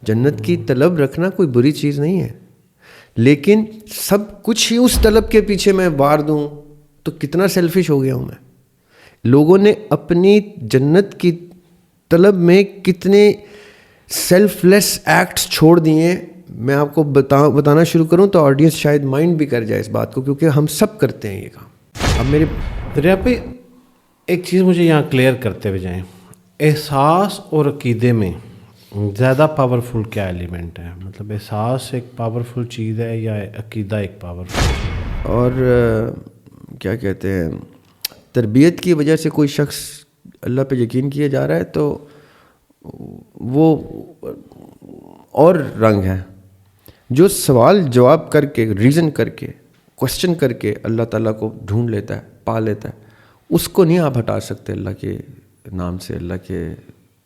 جنت کی طلب رکھنا کوئی بری چیز نہیں ہے، لیکن سب کچھ ہی اس طلب کے پیچھے میں وار دوں تو کتنا سیلفش ہو گیا ہوں میں. لوگوں نے اپنی جنت کی طلب میں کتنے سیلف لیس ایکٹس چھوڑ دیے. میں آپ کو بتانا شروع کروں تو آڈینس شاید مائنڈ بھی کر جائے اس بات کو، کیونکہ ہم سب کرتے ہیں یہ کام. اب میرے دریا پہ ایک چیز مجھے یہاں کلیئر کرتے ہوئے جائیں، احساس اور عقیدے میں زیادہ پاورفل کیا ایلیمنٹ ہے؟ مطلب احساس ایک پاورفل چیز ہے یا عقیدہ ایک پاورفل؟ اور کیا کہتے ہیں، تربیت کی وجہ سے کوئی شخص اللہ پہ یقین کیا جا رہا ہے تو وہ اور رنگ ہے. جو سوال جواب کر کے، ریزن کر کے، کوشچن کر کے اللہ تعالیٰ کو ڈھونڈ لیتا ہے، پا لیتا ہے، اس کو نہیں آپ ہٹا سکتے اللہ کے نام سے، اللہ کے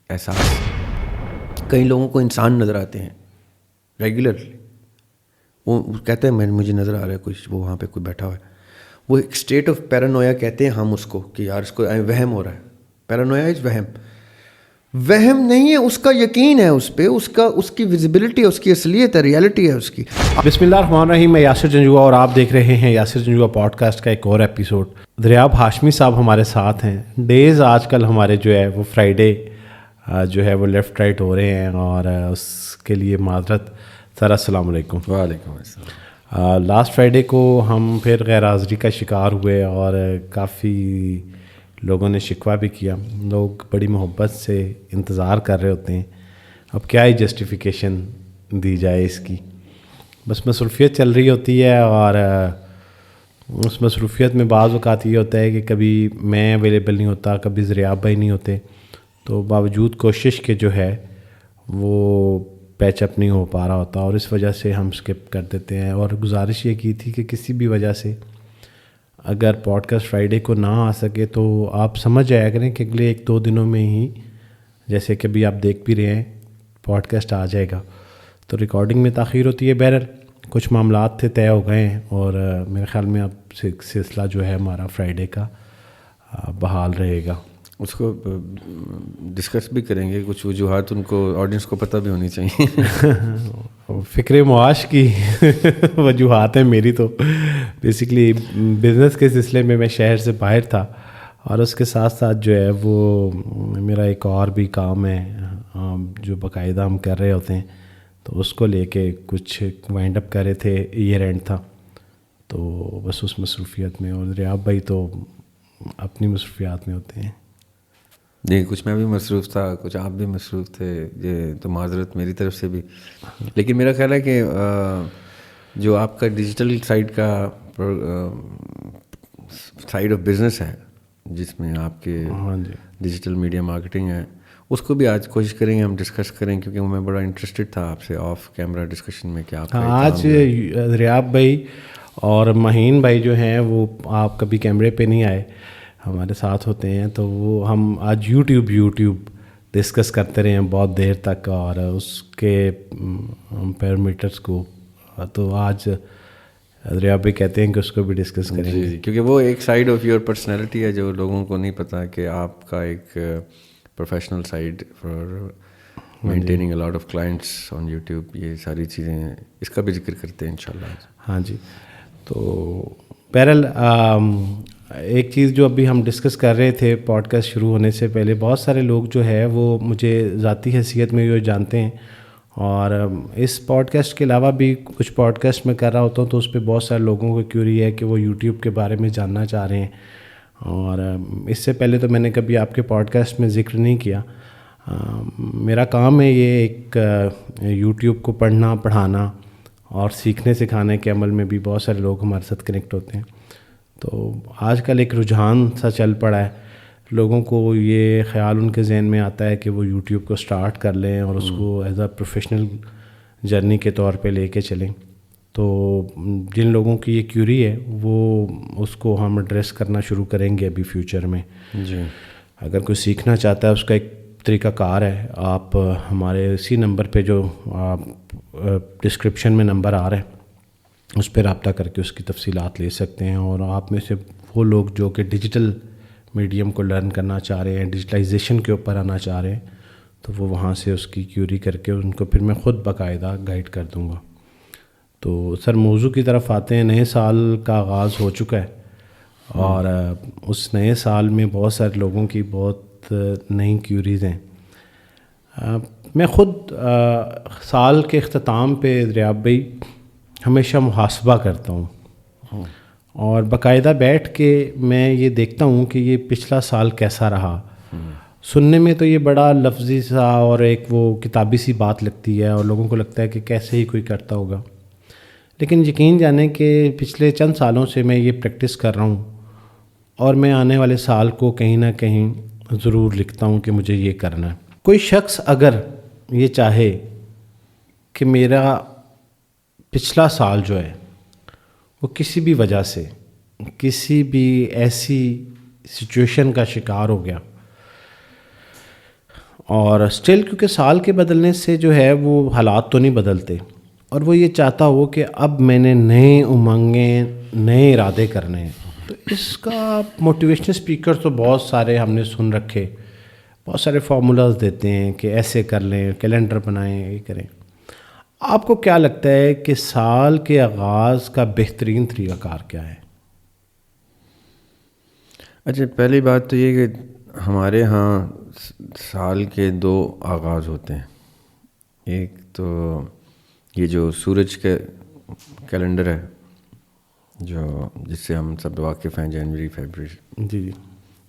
احساس. کئی لوگوں کو انسان نظر آتے ہیں ریگولرلی، وہ کہتے ہیں مجھے نظر آ رہا ہے کچھ، وہ وہاں پہ کوئی بیٹھا ہوا ہے. وہ ایک اسٹیٹ آف پیرانویا کہتے ہیں ہم اس کو، کہ یار اس کو وہم ہو رہا ہے. پیرانویا از وہم نہیں ہے، اس کا یقین ہے اس پہ، اس کی ویزیبلٹی ہے، اس کی اصلیت ہے، ریالٹی ہے اس کی. بسم اللہ الرحمن الرحیم. میں یاسر جنجوعہ اور آپ دیکھ رہے ہیں یاسر جنجوعہ پوڈ کاسٹ کا ایک اور ایپیسوڈ. دریاب ہاشمی صاحب ہمارے ساتھ ہیں. ڈیز آج کل ہمارے جو ہے وہ فرائیڈے جو ہے وہ لیفٹ رائٹ ہو رہے ہیں، اور اس کے لیے معذرت. سر السلام علیکم. وعلیکم السلام. لاسٹ فرائیڈے کو ہم پھر غیر حاضری کا شکار ہوئے اور کافی لوگوں نے شکوہ بھی کیا. لوگ بڑی محبت سے انتظار کر رہے ہوتے ہیں. اب کیا ہی جسٹیفیکیشن دی جائے اس کی، بس مصروفیت چل رہی ہوتی ہے، اور اس مصروفیت میں بعض اوقات یہ ہوتا ہے کہ کبھی میں اویلیبل نہیں ہوتا، کبھی ذریاب بھائی نہیں ہوتے، تو باوجود کوشش کے جو ہے وہ پیچ اپ نہیں ہو پا رہا ہوتا، اور اس وجہ سے ہم سکپ کر دیتے ہیں. اور گزارش یہ کی تھی کہ کسی بھی وجہ سے اگر پوڈ کاسٹ فرائیڈے کو نہ آ سکے تو آپ سمجھ جایا کریں کہ اگلے 1-2 دنوں میں ہی، جیسے کہ ابھی آپ دیکھ بھی رہے ہیں، پوڈ کاسٹ آ جائے گا. تو ریکارڈنگ میں تاخیر ہوتی ہے. بہرحال کچھ معاملات تھے، طے ہو گئے ہیں، اور میرے خیال میں اب سلسلہ جو ہے ہمارا فرائیڈے کا بحال رہے گا. اس کو ڈسکس بھی کریں گے، کچھ وجوہات ان کو آڈینس کو پتہ بھی ہونی چاہیے. فکر معاش کی وجوہات ہیں میری تو بیسیکلی بزنس کے سلسلے میں شہر سے باہر تھا، اور اس کے ساتھ ساتھ جو ہے وہ میرا ایک اور بھی کام ہے جو باقاعدہ ہم کر رہے ہوتے ہیں، تو اس کو لے کے کچھ وائنڈ اپ کر رہے تھے. ایئر اینڈ تھا تو بس اس مصروفیت میں، اور ریاب بھائی تو اپنی مصروفیات میں ہوتے ہیں. جی کچھ میں بھی مصروف تھا، کچھ آپ بھی مصروف تھے، یہ تو معذرت میری طرف سے بھی. لیکن میرا خیال ہے کہ جو آپ کا ڈیجیٹل سائڈ کا سائڈ آف بزنس ہے، جس میں آپ کے ڈیجیٹل میڈیا مارکیٹنگ ہے، اس کو بھی آج کوشش کریں گے ہم ڈسکس کریں، کیونکہ میں بڑا انٹرسٹڈ تھا آپ سے آف کیمرہ ڈسکشن میں کہ آپ آج ریاب بھائی اور مہین بھائی جو ہیں وہ آپ کبھی کیمرے پہ نہیں آئے، ہمارے ساتھ ہوتے ہیں، تو وہ ہم آج یوٹیوب ڈسکس کرتے رہے ہیں بہت دیر تک، اور اس کے پیرامیٹرز کو. تو آج ریاب بھائی کہتے ہیں کہ اس کو بھی ڈسکس کریں گے. جی کیونکہ وہ ایک سائڈ آف یور پرسنالٹی ہے جو لوگوں کو نہیں پتہ کہ آپ کا ایک professional side for maintaining a lot of clients on YouTube, یہ ساری چیزیں ہیں، اس کا بھی ذکر کرتے ہیں انشاءاللہ. ہاں جی. تو بہرحال ایک چیز جو ابھی ہم ڈسکس کر رہے تھے پوڈ کاسٹ شروع ہونے سے پہلے، بہت سارے لوگ جو ہے وہ مجھے ذاتی حیثیت میں جو جانتے ہیں، اور اس پوڈ کاسٹ کے علاوہ بھی کچھ پوڈ کاسٹ میں کر رہا ہوتا ہوں، تو اس پہ بہت سارے لوگوں کو کیوری ہے کہ وہ یوٹیوب کے بارے میں جاننا چاہ رہے ہیں. اور اس سے پہلے تو میں نے کبھی آپ کے پوڈ کاسٹ میں ذکر نہیں کیا. میرا کام ہے یہ ایک یوٹیوب کو پڑھنا، پڑھانا اور سیکھنے سکھانے کے عمل میں بھی بہت سارے لوگ ہمارے ساتھ کنیکٹ ہوتے ہیں. تو آج کل ایک رجحان سا چل پڑا ہے، لوگوں کو یہ خیال ان کے ذہن میں آتا ہے کہ وہ یوٹیوب کو سٹارٹ کر لیں اور اس کو ایز اے پروفیشنل جرنی کے طور پہ لے کے چلیں. تو جن لوگوں کی یہ کیوری ہے وہ اس کو ہم ایڈریس کرنا شروع کریں گے ابھی فیوچر میں. جی اگر کوئی سیکھنا چاہتا ہے، اس کا ایک طریقہ کار ہے. آپ ہمارے اسی نمبر پہ جو ڈسکرپشن میں نمبر آ رہا ہے اس پہ رابطہ کر کے اس کی تفصیلات لے سکتے ہیں. اور آپ میں سے وہ لوگ جو کہ ڈیجیٹل میڈیم کو لرن کرنا چاہ رہے ہیں، ڈیجیٹلائزیشن کے اوپر آنا چاہ رہے ہیں، تو وہ وہاں سے اس کی کیوری کر کے ان کو پھر میں خود باقاعدہ گائیڈ کر دوں گا. تو سر موضوع کی طرف آتے ہیں. نئے سال کا آغاز ہو چکا ہے اور اس نئے سال میں بہت سارے لوگوں کی بہت نئی کیوریز ہیں. میں خود سال کے اختتام پہ دریاب بھائی ہمیشہ محاسبہ کرتا ہوں اور باقاعدہ بیٹھ کے میں یہ دیکھتا ہوں کہ یہ پچھلا سال کیسا رہا. سننے میں تو یہ بڑا لفظی سا اور ایک وہ کتابی سی بات لگتی ہے اور لوگوں کو لگتا ہے کہ کیسے ہی کوئی کرتا ہوگا, لیکن یقین جانیں کہ پچھلے چند سالوں سے میں یہ پریکٹس کر رہا ہوں اور میں آنے والے سال کو کہیں نہ کہیں ضرور لکھتا ہوں کہ مجھے یہ کرنا ہے. کوئی شخص اگر یہ چاہے کہ میرا پچھلا سال جو ہے وہ کسی بھی وجہ سے کسی بھی ایسی سچویشن کا شکار ہو گیا اور اسٹل کیونکہ سال کے بدلنے سے جو ہے وہ حالات تو نہیں بدلتے, اور وہ یہ چاہتا ہو کہ اب میں نے نئے امنگیں نئے ارادے کرنے ہیں, تو اس کا موٹیویشنل اسپیکر تو بہت سارے ہم نے سن رکھے, بہت سارے فارمولاز دیتے ہیں کہ ایسے کر لیں, کیلنڈر بنائیں, یہ کریں. آپ کو کیا لگتا ہے کہ سال کے آغاز کا بہترین طریقہ کار کیا ہے؟ اچھا, پہلی بات تو یہ کہ ہمارے ہاں سال کے 2 آغاز ہوتے ہیں. ایک تو یہ جو سورج کے کیلنڈر ہے جو جس سے ہم سب واقف ہیں, جنوری فیبرری, جی,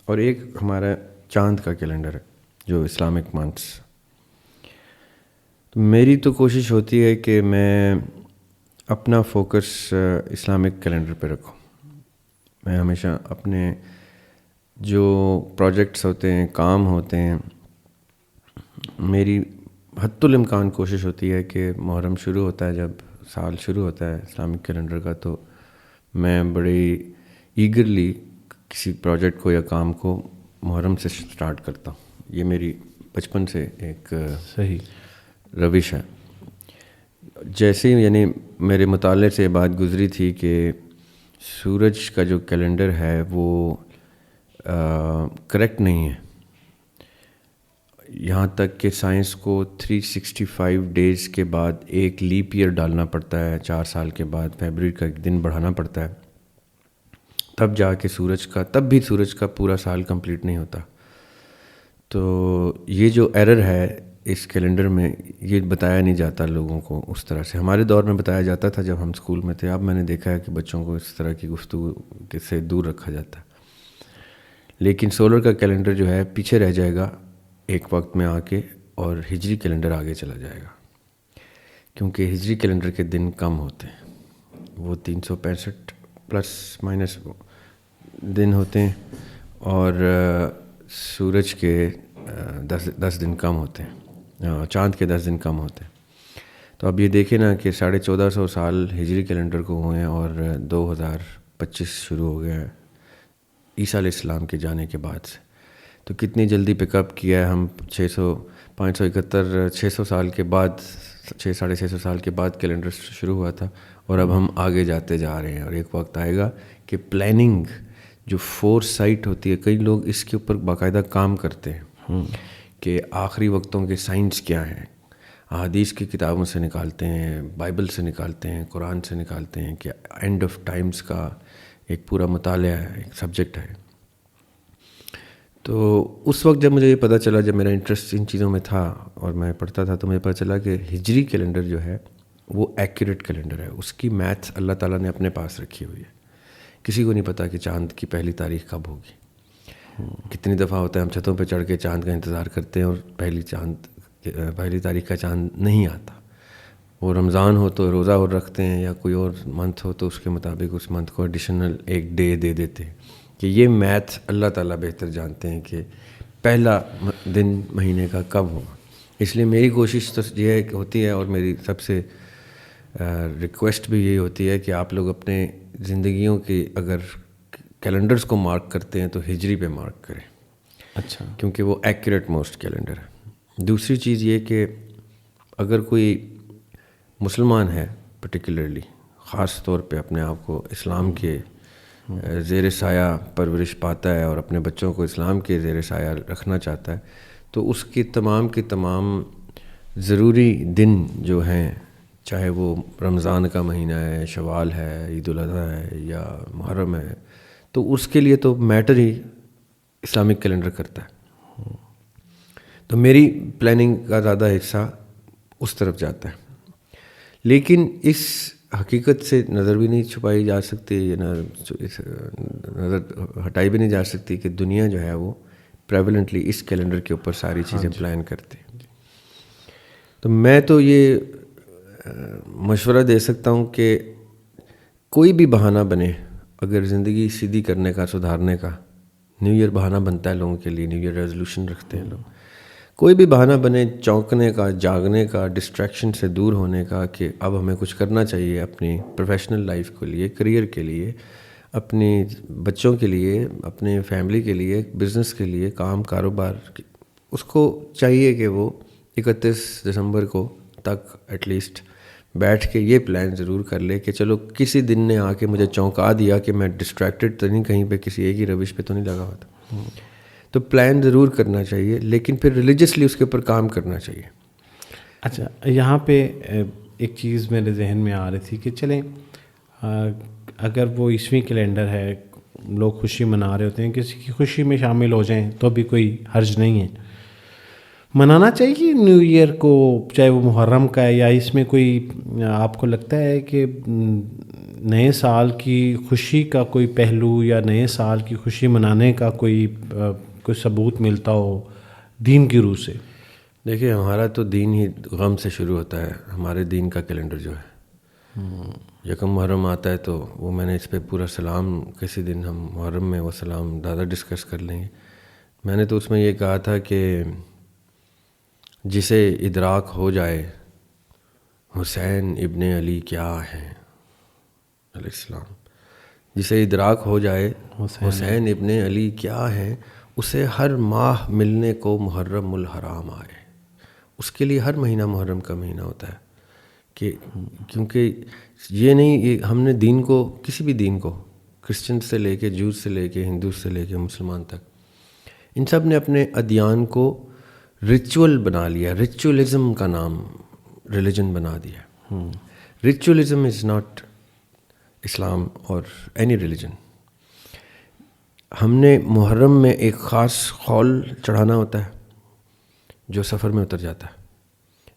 اور ایک ہمارا چاند کا کیلنڈر ہے جو اسلامک منتھس. تو میری تو کوشش ہوتی ہے کہ میں اپنا فوکس اسلامک کیلنڈر پہ رکھوں. میں ہمیشہ اپنے جو پروجیکٹس ہوتے ہیں, کام ہوتے ہیں, میری حتی الامکان کوشش ہوتی ہے کہ محرم شروع ہوتا ہے, جب سال شروع ہوتا ہے اسلامک کیلنڈر کا, تو میں بڑی ایگرلی کسی پروجیکٹ کو یا کام کو محرم سے سٹارٹ کرتا ہوں. یہ میری بچپن سے ایک صحیح روش ہے. جیسے یعنی میرے مطالعے سے بات گزری تھی کہ سورج کا جو کیلنڈر ہے وہ کریکٹ نہیں ہے, یہاں تک کہ سائنس کو 365 ڈیز کے بعد ایک لیپ ایئر ڈالنا پڑتا ہے, 4 سال کے بعد فیبرری کا ایک دن بڑھانا پڑتا ہے, تب جا کے تب بھی سورج کا پورا سال کمپلیٹ نہیں ہوتا. تو یہ جو ایرر ہے اس کیلنڈر میں, یہ بتایا نہیں جاتا لوگوں کو اس طرح سے. ہمارے دور میں بتایا جاتا تھا جب ہم اسکول میں تھے. اب میں نے دیکھا ہے کہ بچوں کو اس طرح کی گفتگو سے دور رکھا جاتا ہے. لیکن سولر کا کیلنڈر جو ہے پیچھے رہ جائے گا ایک وقت میں آ کے, اور ہجری کیلنڈر آگے چلا جائے گا, کیونکہ ہجری کیلنڈر کے دن کم ہوتے ہیں. وہ 365 پلس مائنس دن ہوتے ہیں, اور سورج کے 10 دن کم ہوتے ہیں, چاند کے 10 دن کم ہوتے ہیں. تو اب یہ دیکھیں نا کہ 1450 سال ہجری کیلنڈر کو ہوئے ہیں اور 2025 شروع ہو گیا ہے عیسیٰ علیہ السلام کے جانے کے بعد سے. تو کتنی جلدی پک اپ کیا ہے ہم. 600 سال کے بعد, 650 سال کے بعد کیلنڈر شروع ہوا تھا, اور اب ہم آگے جاتے جا رہے ہیں. اور ایک وقت آئے گا کہ پلاننگ جو فور سائٹ ہوتی ہے, کئی لوگ اس کے اوپر باقاعدہ کام کرتے ہیں کہ آخری وقتوں کے سائنس کیا ہیں, احادیث کی کتابوں سے نکالتے ہیں, بائبل سے نکالتے ہیں, قرآن سے نکالتے ہیں, کہ اینڈ آف ٹائمز کا ایک پورا مطالعہ ہے, ایک سبجیکٹ ہے. تو اس وقت جب مجھے یہ پتہ چلا, جب میرا انٹرسٹ ان چیزوں میں تھا اور میں پڑھتا تھا, تو مجھے پتہ چلا کہ ہجری کیلنڈر جو ہے وہ ایکوریٹ کیلنڈر ہے. اس کی میتھس اللہ تعالیٰ نے اپنے پاس رکھی ہوئی ہے. کسی کو نہیں پتا کہ چاند کی پہلی تاریخ کب ہوگی. کتنی دفعہ ہوتا ہے ہم چھتوں پہ چڑھ کے چاند کا انتظار کرتے ہیں اور پہلی تاریخ کا چاند نہیں آتا. وہ رمضان ہو تو روزہ اور رکھتے ہیں, یا کوئی اور منتھ ہو تو اس کے مطابق اس منتھ کو ایڈیشنل ایک ڈے دے دیتے ہیں. کہ یہ میتھ اللہ تعالیٰ بہتر جانتے ہیں کہ پہلا دن مہینے کا کب ہوگا. اس لیے میری کوشش تو یہ ہوتی ہے, اور میری سب سے ریکویسٹ بھی یہی ہوتی ہے کہ آپ لوگ اپنے زندگیوں کی اگر کیلنڈرز کو مارک کرتے ہیں تو ہجری پہ مارک کریں. اچھا, کیونکہ وہ ایکوریٹ موسٹ کیلنڈر ہے. دوسری چیز یہ کہ اگر کوئی مسلمان ہے پرٹیکولرلی, خاص طور پہ اپنے آپ کو اسلام کے زیر سایہ پرورش پاتا ہے اور اپنے بچوں کو اسلام کے زیر سایہ رکھنا چاہتا ہے, تو اس کے تمام ضروری دن جو ہیں، چاہے وہ رمضان کا مہینہ ہے، شوال ہے، عید الاضحیٰ ہے یا محرم ہے، تو اس کے لیے تو میٹر ہی اسلامک کیلنڈر کرتا ہے. تو میری پلاننگ کا زیادہ حصہ اس طرف جاتا ہے. لیکن اس حقیقت سے نظر بھی نہیں چھپائی جا سکتی، نظر ہٹائی بھی نہیں جا سکتی کہ دنیا جو ہے وہ پریولنٹلی اس کیلنڈر کے اوپر ساری چیزیں پلان کرتی. تو میں تو یہ مشورہ دے سکتا ہوں کہ کوئی بھی بہانہ بنے، اگر زندگی سیدھی کرنے کا، سدھارنے کا، نیو ایئر بہانہ بنتا ہے لوگوں کے لیے، نیو ایئر ریزولوشن رکھتے ہیں لوگ، کوئی بھی بہانہ بنے چونکنے کا، جاگنے کا، ڈسٹریکشن سے دور ہونے کا کہ اب ہمیں کچھ کرنا چاہیے اپنی پروفیشنل لائف کے لیے، کریئر کے لیے، اپنی بچوں کے لیے، اپنے فیملی کے لیے، بزنس کے لیے، کام کاروبار، اس کو چاہیے کہ وہ 31 دسمبر کو تک ایٹ لیسٹ بیٹھ کے یہ پلان ضرور کر لے کہ چلو کسی دن نے آ کے مجھے چونکا دیا کہ میں ڈسٹریکٹڈ تو نہیں، کہیں پہ کسی ایک ہی روش پہ تو نہیں لگا ہوا تھا. تو پلان ضرور کرنا چاہیے، لیکن پھر ریلیجسلی اس کے اوپر کام کرنا چاہیے. اچھا، یہاں پہ ایک چیز میرے ذہن میں آ رہی تھی کہ چلیں اگر وہ عیسوی کیلنڈر ہے، لوگ خوشی منا رہے ہوتے ہیں، کسی کی خوشی میں شامل ہو جائیں تو بھی کوئی حرج نہیں ہے. منانا چاہیے نیو ایئر کو، چاہے وہ محرم کا ہے یا اس میں کوئی آپ کو لگتا ہے کہ نئے سال کی خوشی کا کوئی پہلو یا نئے سال کی خوشی منانے کا کوئی ثبوت ملتا ہو دین کی روح سے؟ دیکھیے، ہمارا تو دین ہی غم سے شروع ہوتا ہے. ہمارے دین کا کیلنڈر جو ہے، یکم محرم آتا ہے، تو وہ میں نے اس پہ پورا سلام، کسی دن ہم محرم میں وہ سلام زیادہ ڈسکس کر لیں گے. میں نے تو اس میں یہ کہا تھا کہ جسے ادراک ہو جائے حسین ابن علی کیا ہیں علیہ السلام، جسے ادراک ہو جائے حسین ابن علی کیا ہیں، اسے ہر ماہ ملنے کو محرم الحرام آئے. اس کے لیے ہر مہینہ محرم کا مہینہ ہوتا ہے کہ کیونکہ یہ نہیں، یہ ہم نے دین کو، کسی بھی دین کو، کرسچن سے لے کے، جوز سے لے کے، ہندو سے لے کے مسلمان تک، ان سب نے اپنے ادیان کو ریچول بنا لیا. ریچولزم کا نام ریلیجن بنا دیا. ریچولزم از ناٹ اسلام اور اینی ریلیجن. ہم نے محرم میں ایک خاص خول چڑھانا ہوتا ہے جو سفر میں اتر جاتا ہے.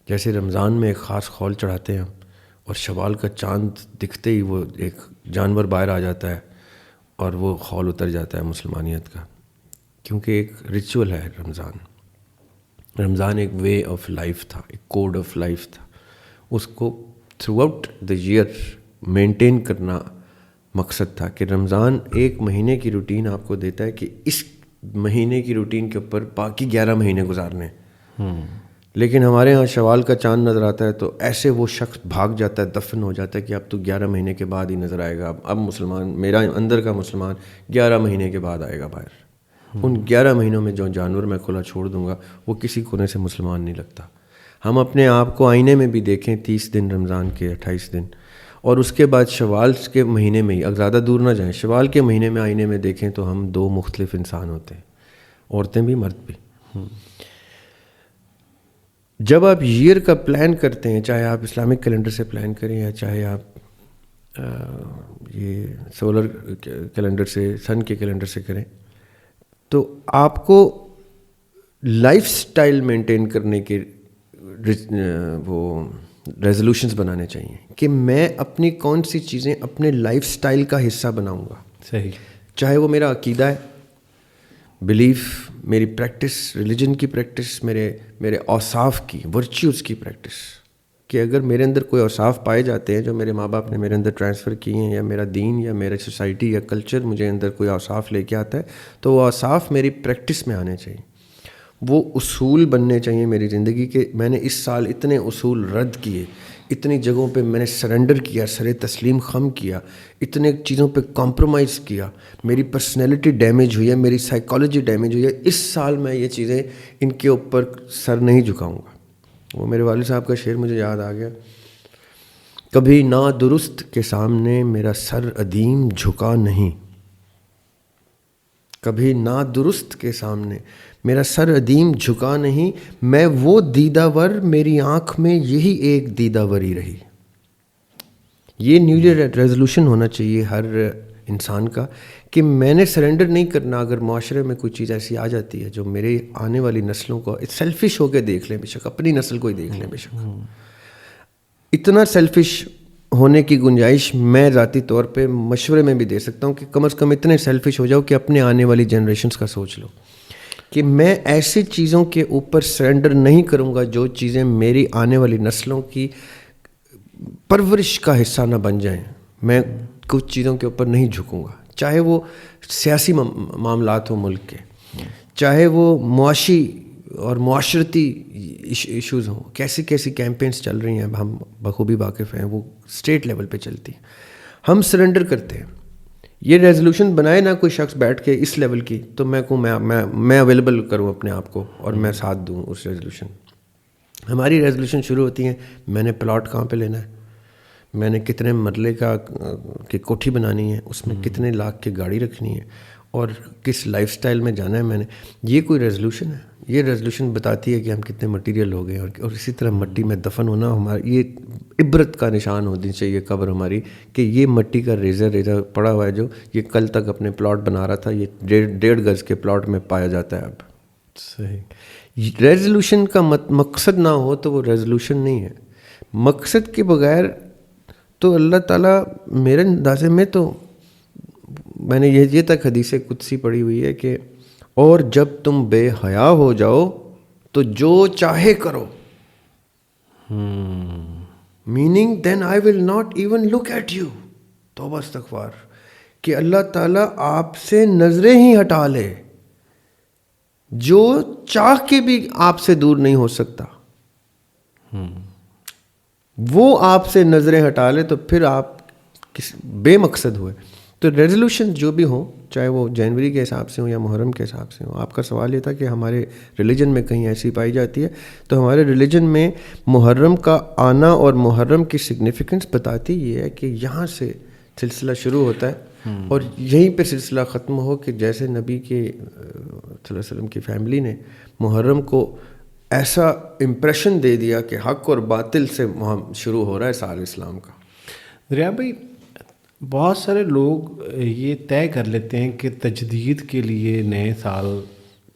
جیسے رمضان میں ایک خاص خول چڑھاتے ہیں اور شوال کا چاند دکھتے ہی وہ ایک جانور باہر آ جاتا ہے اور وہ خول اتر جاتا ہے مسلمانیت کا، کیونکہ ایک ریچول ہے رمضان. رمضان ایک وے آف لائف تھا، ایک کوڈ آف لائف تھا. اس کو throughout the year maintain کرنا مقصد تھا کہ رمضان ایک مہینے کی روٹین آپ کو دیتا ہے کہ اس مہینے کی روٹین کے اوپر باقی 11 مہینے گزارنے. لیکن ہمارے ہاں شوال کا چاند نظر آتا ہے تو ایسے وہ شخص بھاگ جاتا ہے، دفن ہو جاتا ہے کہ اب تو 11 مہینے کے بعد ہی نظر آئے گا. اب مسلمان، میرا اندر کا مسلمان 11 مہینے کے بعد آئے گا باہر. ان 11 مہینوں میں جو جانور میں کھلا چھوڑ دوں گا وہ کسی کونے سے مسلمان نہیں لگتا. ہم اپنے آپ کو آئینے میں بھی دیکھیں، 30 دن رمضان کے، 28 دن، اور اس کے بعد شوال کے مہینے میں ہی، اگر زیادہ دور نہ جائیں، شوال کے مہینے میں آئینے میں دیکھیں تو ہم 2 مختلف انسان ہوتے ہیں، عورتیں بھی مرد بھی. جب آپ ایئر کا پلان کرتے ہیں، چاہے آپ اسلامک کیلنڈر سے پلان کریں یا چاہے آپ یہ سولر کیلنڈر سے، سن کے کیلنڈر سے کریں، تو آپ کو لائف سٹائل مینٹین کرنے کے وہ ریزولوشنز بنانے چاہیے کہ میں اپنی کون سی چیزیں اپنے لائف سٹائل کا حصہ بناؤں گا. صحیح. چاہے وہ میرا عقیدہ ہے، بلیف، میری پریکٹس، ریلیجن کی پریکٹس، میرے اوصاف کی، ورچیوز کی پریکٹس، کہ اگر میرے اندر کوئی اوصاف پائے جاتے ہیں جو میرے ماں باپ نے میرے اندر ٹرانسفر کیے ہیں، یا میرا دین یا میرا سوسائٹی یا کلچر مجھے اندر کوئی اوصاف لے کے آتا ہے، تو وہ اوصاف میری پریکٹس میں آنے چاہیے. وہ اصول بننے چاہیے میری زندگی کے. میں نے اس سال اتنے اصول رد کیے، اتنی جگہوں پہ میں نے سرنڈر کیا، سر تسلیم خم کیا، اتنے چیزوں پہ کمپرومائز کیا، میری پرسنالٹی ڈیمیج ہوئی ہے، میری سائیکالوجی ڈیمیج ہوئی ہے. اس سال میں یہ چیزیں ان کے اوپر سر نہیں جھکاؤں گا. وہ میرے والد صاحب کا شعر مجھے یاد آ گیا، کبھی نادرست کے سامنے میرا سر عدیم جھکا نہیں، کبھی نادرست کے سامنے میرا سر ادیم جھکا نہیں، میں وہ دیدہ ور، میری آنکھ میں یہی ایک دیدہ وری رہی. یہ نیو ایئر ریزولوشن ہونا چاہیے ہر انسان کا کہ میں نے سرنڈر نہیں کرنا. اگر معاشرے میں کوئی چیز ایسی آ جاتی ہے جو میرے آنے والی نسلوں کو، سیلفش ہو کے دیکھ لیں بے شک، اپنی نسل کو ہی دیکھ لیں بے شک، اتنا سیلفش ہونے کی گنجائش میں ذاتی طور پہ مشورے میں بھی دے سکتا ہوں کہ کم از کم اتنے سیلفش ہو جاؤ کہ اپنے آنے والی جنریشنز کا سوچ لو کہ میں ایسی چیزوں کے اوپر سرنڈر نہیں کروں گا جو چیزیں میری آنے والی نسلوں کی پرورش کا حصہ نہ بن جائیں. میں کچھ چیزوں کے اوپر نہیں جھکوں گا، چاہے وہ سیاسی معاملات ہوں ملک کے، چاہے وہ معاشی اور معاشرتی ایشوز ہوں. کیسی کیسی کیمپینس چل رہی ہیں ہم بخوبی واقف ہیں، وہ اسٹیٹ لیول پہ چلتی ہیں. ہم سرنڈر کرتے ہیں. یہ ریزولوشن بنائے نہ کوئی شخص بیٹھ کے اس لیول کی، تو میں کہوں میں اویلیبل کروں اپنے آپ کو اور میں ساتھ دوں اس ریزولوشن. ہماری ریزولوشن شروع ہوتی ہیں میں نے پلاٹ کہاں پہ لینا ہے، میں نے کتنے مرلے کی کوٹھی بنانی ہے، اس میں کتنے لاکھ کی گاڑی رکھنی ہے، اور کس لائف سٹائل میں جانا ہے میں نے. یہ کوئی ریزولوشن ہے؟ یہ ریزولوشن بتاتی ہے کہ ہم کتنے مٹیریل ہو گئے، اور اسی طرح مٹی میں دفن ہونا ہمارا یہ عبرت کا نشان ہونی چاہیے قبر ہماری، کہ یہ مٹی کا ریزر پڑا ہوا ہے جو یہ کل تک اپنے پلاٹ بنا رہا تھا، یہ 1.5 گز کے پلاٹ میں پایا جاتا ہے اب. صحیح. ریزولوشن کا مقصد نہ ہو تو وہ ریزولوشن نہیں ہے. مقصد کے بغیر تو اللہ تعالیٰ میرے اندازے میں تو میں نے یہ تک حدیث قدسی پڑھی ہوئی ہے کہ اور جب تم بے حیا ہو جاؤ تو جو چاہے کرو، meaning then I will not even look at you. توبہ استغفار، کہ اللہ تعالیٰ آپ سے نظریں ہی ہٹا لے، جو چاہ کے بھی آپ سے دور نہیں ہو سکتا، وہ آپ سے نظریں ہٹا لے تو پھر آپ بے مقصد ہوئے. تو ریزولوشن جو بھی ہوں، چاہے وہ جنوری کے حساب سے ہوں یا محرم کے حساب سے ہوں. آپ کا سوال یہ تھا کہ ہمارے ریلیجن میں کہیں ایسی پائی جاتی ہے، تو ہمارے ریلیجن میں محرم کا آنا اور محرم کی سگنیفیکنس بتاتی یہ ہے کہ یہاں سے سلسلہ شروع ہوتا ہے اور یہیں پہ سلسلہ ختم ہو، کہ جیسے نبی کے صلی اللہ علیہ وسلم کی فیملی نے محرم کو ایسا امپریشن دے دیا کہ حق اور باطل سے شروع ہو رہا ہے سال اسلام کا. دریا بھائی، بہت سارے لوگ یہ طے کر لیتے ہیں کہ تجدید کے لیے نئے سال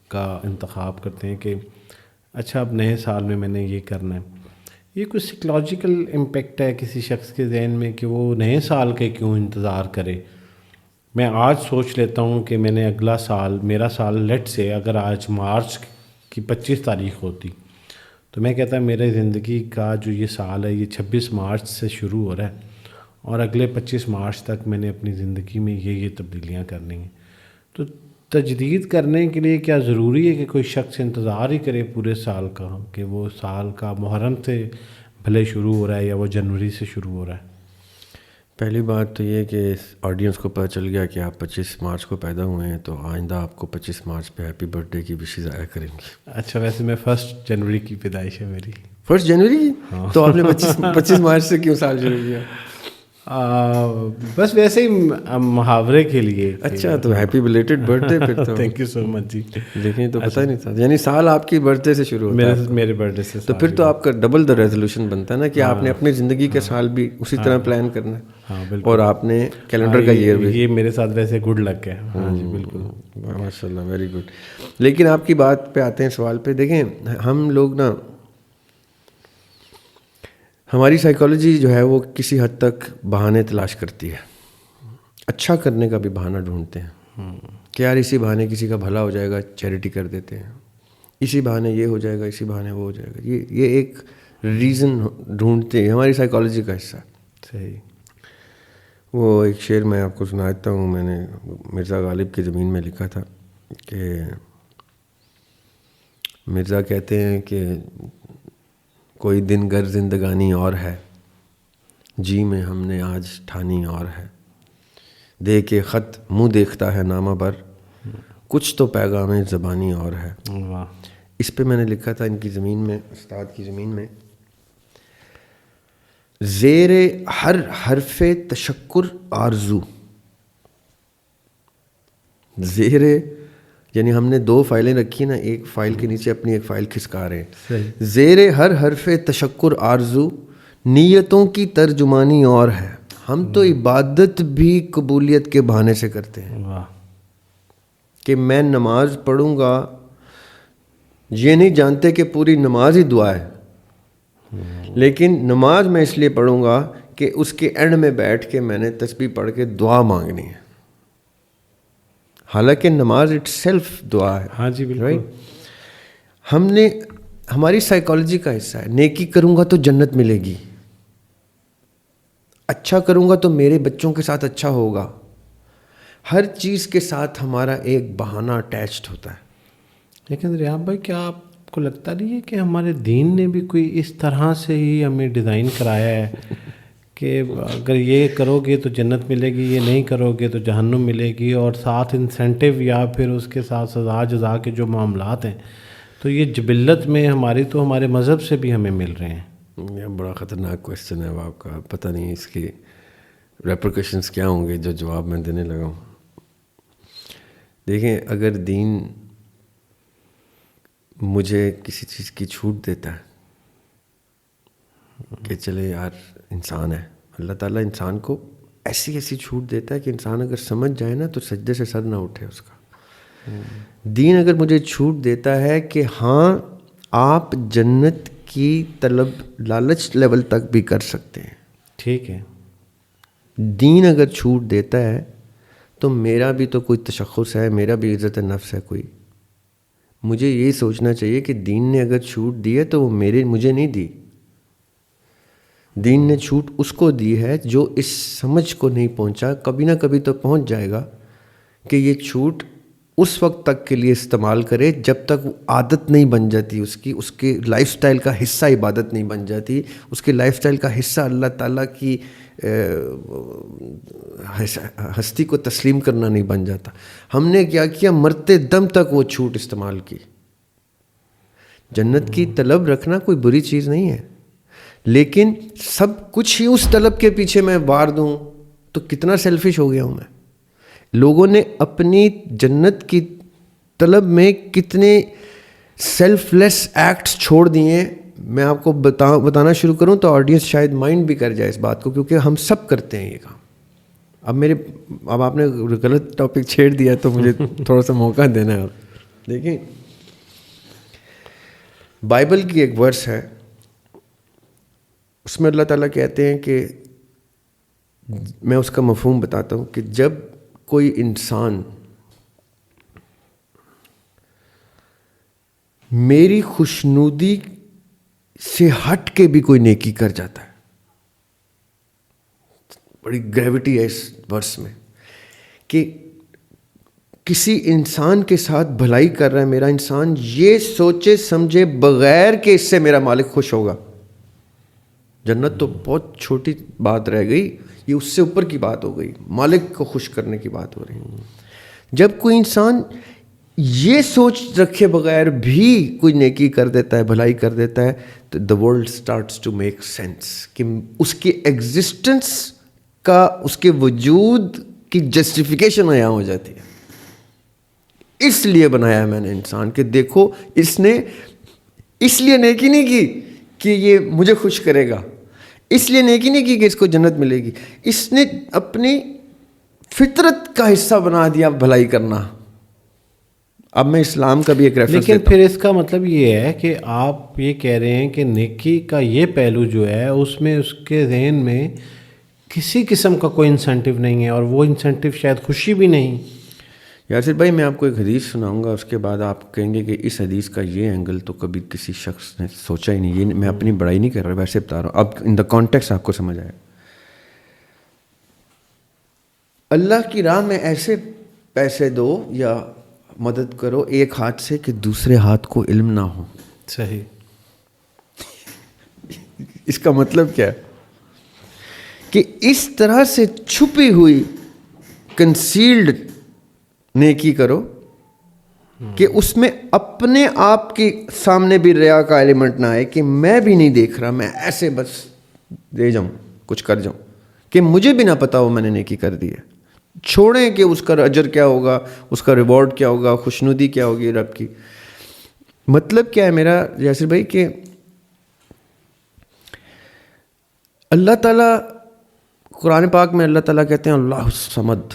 کا انتخاب کرتے ہیں کہ اچھا اب نئے سال میں نے یہ کرنا ہے. یہ کوئی سائیکلوجیکل امپیکٹ ہے کسی شخص کے ذہن میں کہ وہ نئے سال کے کیوں انتظار کرے؟ میں آج سوچ لیتا ہوں کہ میں نے اگلا سال، میرا سال لیٹ سے اگر آج مارچ کی 25 تاریخ ہوتی تو میں کہتا میرے زندگی کا جو یہ سال ہے یہ 26 مارچ سے شروع ہو رہا ہے اور اگلے 25 مارچ تک میں نے اپنی زندگی میں یہ تبدیلیاں کرنی ہیں. تو تجدید کرنے کے لیے کیا ضروری ہے کہ کوئی شخص انتظار ہی کرے پورے سال کا، کہ وہ سال کا محرم سے بھلے شروع ہو رہا ہے یا وہ جنوری سے شروع ہو رہا ہے؟ پہلی بات تو یہ کہ آڈینس کو پتہ چل گیا کہ آپ 25 مارچ کو پیدا ہوئے ہیں، تو آئندہ آپ کو 25 مارچ پہ ہیپی برتھ ڈے کی وشز آیا کریں گے. اچھا، ویسے میں 1 جنوری کی پیدائش ہے میری. 1 جنوری کی؟ تو آپ نے 25 مارچ سے کیوں سال شروع کیا؟ بس ویسے ہی محاورے کے لیے. اچھا، تو ہیپی بلیٹڈ برتھ ڈے پھر تو. تھینک یو سو مچ جی. لیکن تو پتہ ہی نہیں تھا، یعنی سال آپ کی برتھ ڈے سے شروع ہوتا ہے. میرے برتھ ڈے سے. تو پھر تو آپ کا ڈبل دا ریزولوشن بنتا ہے نا کہ آپ نے اپنی زندگی کے سال بھی اسی طرح پلان کرنا ہے. ہاں بالکل. اور آپ نے کیلنڈر کا ایئر بھی. یہ میرے ساتھ ویسے گڈ لک ہے. ہاں جی بالکل، ماشاء اللہ، ویری گڈ. لیکن آپ کی بات پہ آتے ہیں، سوال پہ. دیکھیں ہم لوگ نا، ہماری سائیکالوجی جو ہے وہ کسی حد تک بہانے تلاش کرتی ہے، اچھا کرنے کا بھی بہانہ ڈھونڈتے ہیں کہ یار اسی بہانے کسی کا بھلا ہو جائے گا، چیریٹی کر دیتے ہیں، اسی بہانے یہ ہو جائے گا، اسی بہانے وہ ہو جائے گا. یہ ایک ریزن ڈھونڈتے ہیں، ہماری سائیکالوجی کا حصہ. صحیح. وہ ایک شعر میں آپ کو سناتا ہوں، میں نے مرزا غالب کی زمین میں لکھا تھا کہ مرزا کہتے ہیں کہ کوئی دن گر زندگانی اور ہے، جی میں ہم نے آج ٹھانی اور ہے، دے کے خط منہ دیکھتا ہے نامہ بر، کچھ تو پیغام زبانی اور ہے. اس پہ میں نے لکھا تھا ان کی زمین میں، استاد کی زمین میں، زیر ہر حرف تشکر آرزو، زیر یعنی ہم نے 2 فائلیں رکھی نا, ایک فائل کے نیچے اپنی ایک فائل کھسکا رہے ہیں. زیر ہر حرف تشکر آرزو نیتوں کی ترجمانی اور ہے. ہم تو عبادت بھی قبولیت کے بہانے سے کرتے ہیں کہ میں نماز پڑھوں گا, یہ نہیں جانتے کہ پوری نماز ہی دعا ہے, لیکن نماز میں اس لیے پڑھوں گا کہ اس کے اینڈ میں بیٹھ کے میں نے تسبیح پڑھ کے دعا مانگنی ہے, حالانکہ نماز اٹ سیلف دعا ہے. ہاں جی بالکل. ہم نے ہماری سائیکالوجی کا حصہ ہے, نیکی کروں گا تو جنت ملے گی, اچھا کروں گا تو میرے بچوں کے ساتھ اچھا ہوگا. ہر چیز کے ساتھ ہمارا ایک بہانہ اٹیچڈ ہوتا ہے. لیکن ریاض بھائی کیا آپ کو لگتا نہیں ہے کہ ہمارے دین نے بھی کوئی اس طرح سے ہی ہمیں ڈیزائن کرایا ہے کہ اگر یہ کرو گے تو جنت ملے گی, یہ نہیں کرو گے تو جہنم ملے گی, اور ساتھ انسینٹیو یا پھر اس کے ساتھ سزا جزا کے جو معاملات ہیں تو یہ جبلت میں ہماری تو ہمارے مذہب سے بھی ہمیں مل رہے ہیں. یہ بڑا خطرناک کویشچن ہے آپ کا, پتہ نہیں اس کی ریپرکشنس کیا ہوں گے جو جواب میں دینے لگا ہوں. دیکھیں, اگر دین مجھے کسی چیز کی چھوٹ دیتا ہے کہ چلے یار انسان ہے, اللہ تعالیٰ انسان کو ایسی چھوٹ دیتا ہے کہ انسان اگر سمجھ جائے نا تو سجدے سے سر نہ اٹھے اس کا. دین اگر مجھے چھوٹ دیتا ہے کہ ہاں آپ جنت کی طلب لالچ لیول تک بھی کر سکتے ہیں, ٹھیک ہے, دین اگر چھوٹ دیتا ہے تو میرا بھی تو کوئی تشخص ہے, میرا بھی عزت نفس ہے کوئی. مجھے یہی سوچنا چاہیے کہ دین نے اگر چھوٹ دی ہے تو وہ مجھے نہیں دی, دین نے چھوٹ اس کو دی ہے جو اس سمجھ کو نہیں پہنچا. کبھی نہ کبھی تو پہنچ جائے گا کہ یہ چھوٹ اس وقت تک کے لیے استعمال کرے جب تک وہ عادت نہیں بن جاتی, اس کے لائف سٹائل کا حصہ عبادت نہیں بن جاتی, اس کے لائف سٹائل کا حصہ اللہ تعالیٰ کی ہستی کو تسلیم کرنا نہیں بن جاتا. ہم نے کیا کیا, مرتے دم تک وہ چھوٹ استعمال کی. جنت کی طلب رکھنا کوئی بری چیز نہیں ہے, لیکن سب کچھ ہی اس طلب کے پیچھے میں وار دوں تو کتنا سیلفش ہو گیا ہوں میں. لوگوں نے اپنی جنت کی طلب میں کتنے سیلف لیس ایکٹس چھوڑ دیے. میں آپ کو بتانا شروع کروں تو آڈینس شاید مائنڈ بھی کر جائے اس بات کو, کیونکہ ہم سب کرتے ہیں یہ کام. اب آپ نے غلط ٹاپک چھیڑ دیا تو مجھے تھوڑا سا موقع دینا ہے. دیکھیں, بائبل کی ایک ورس ہے, اس میں اللہ تعالیٰ کہتے ہیں کہ میں اس کا مفہوم بتاتا ہوں کہ جب کوئی انسان میری خوشنودی سے ہٹ کے بھی کوئی نیکی کر جاتا ہے, بڑی گریوٹی ہے اس ورس میں, کہ کسی انسان کے ساتھ بھلائی کر رہا ہے میرا انسان, یہ سوچے سمجھے بغیر کہ اس سے میرا مالک خوش ہوگا. جنت تو بہت چھوٹی بات رہ گئی, یہ اس سے اوپر کی بات ہو گئی, مالک کو خوش کرنے کی بات ہو رہی. جب کوئی انسان یہ سوچ رکھے بغیر بھی کوئی نیکی کر دیتا ہے, بھلائی کر دیتا ہے, تو the world starts to make sense, کہ اس کے ایگزسٹنس کا, اس کے وجود کی جسٹیفیکیشن یہاں ہو جاتی ہے. اس لیے بنایا ہے میں نے انسان کہ دیکھو اس نے اس لیے نیکی نہیں کی کہ یہ مجھے خوش کرے گا, اس لیے نیکی نہیں کی کہ اس کو جنت ملے گی, اس نے اپنی فطرت کا حصہ بنا دیا بھلائی کرنا. اب میں اسلام کا بھی ایک ریفرنس لیکن پھر اس کا مطلب یہ ہے کہ آپ یہ کہہ رہے ہیں کہ نیکی کا یہ پہلو جو ہے اس میں اس کے ذہن میں کسی قسم کا کوئی انسینٹیو نہیں ہے, اور وہ انسینٹیو شاید خوشی بھی نہیں. یاسر بھائی, میں آپ کو ایک حدیث سناؤں گا, اس کے بعد آپ کہیں گے کہ اس حدیث کا یہ اینگل تو کبھی کسی شخص نے سوچا ہی نہیں. یہ میں اپنی بڑائی نہیں کر رہا, ویسے بتا رہا ہوں, اب ان دا کانٹیکسٹ آپ کو سمجھ آئے. اللہ کی راہ میں ایسے پیسے دو یا مدد کرو ایک ہاتھ سے کہ دوسرے ہاتھ کو علم نہ ہو. صحیح. اس کا مطلب کیا ہے کہ اس طرح سے چھپی ہوئی کنسیلڈ نیکی کرو کہ اس میں اپنے آپ کے سامنے بھی ریا کا ایلیمنٹ نہ آئے کہ میں بھی نہیں دیکھ رہا, میں ایسے بس دے جاؤں, کچھ کر جاؤں, کہ مجھے بھی نہ پتا ہو میں نے نیکی کر دی ہے. چھوڑیں کہ اس کا اجر کیا ہوگا, اس کا ریوارڈ کیا ہوگا, خوشنودی کیا ہوگی رب کی. مطلب کیا ہے میرا یاسر بھائی کہ اللہ تعالیٰ قرآن پاک میں اللہ تعالیٰ کہتے ہیں اللہ الصمد,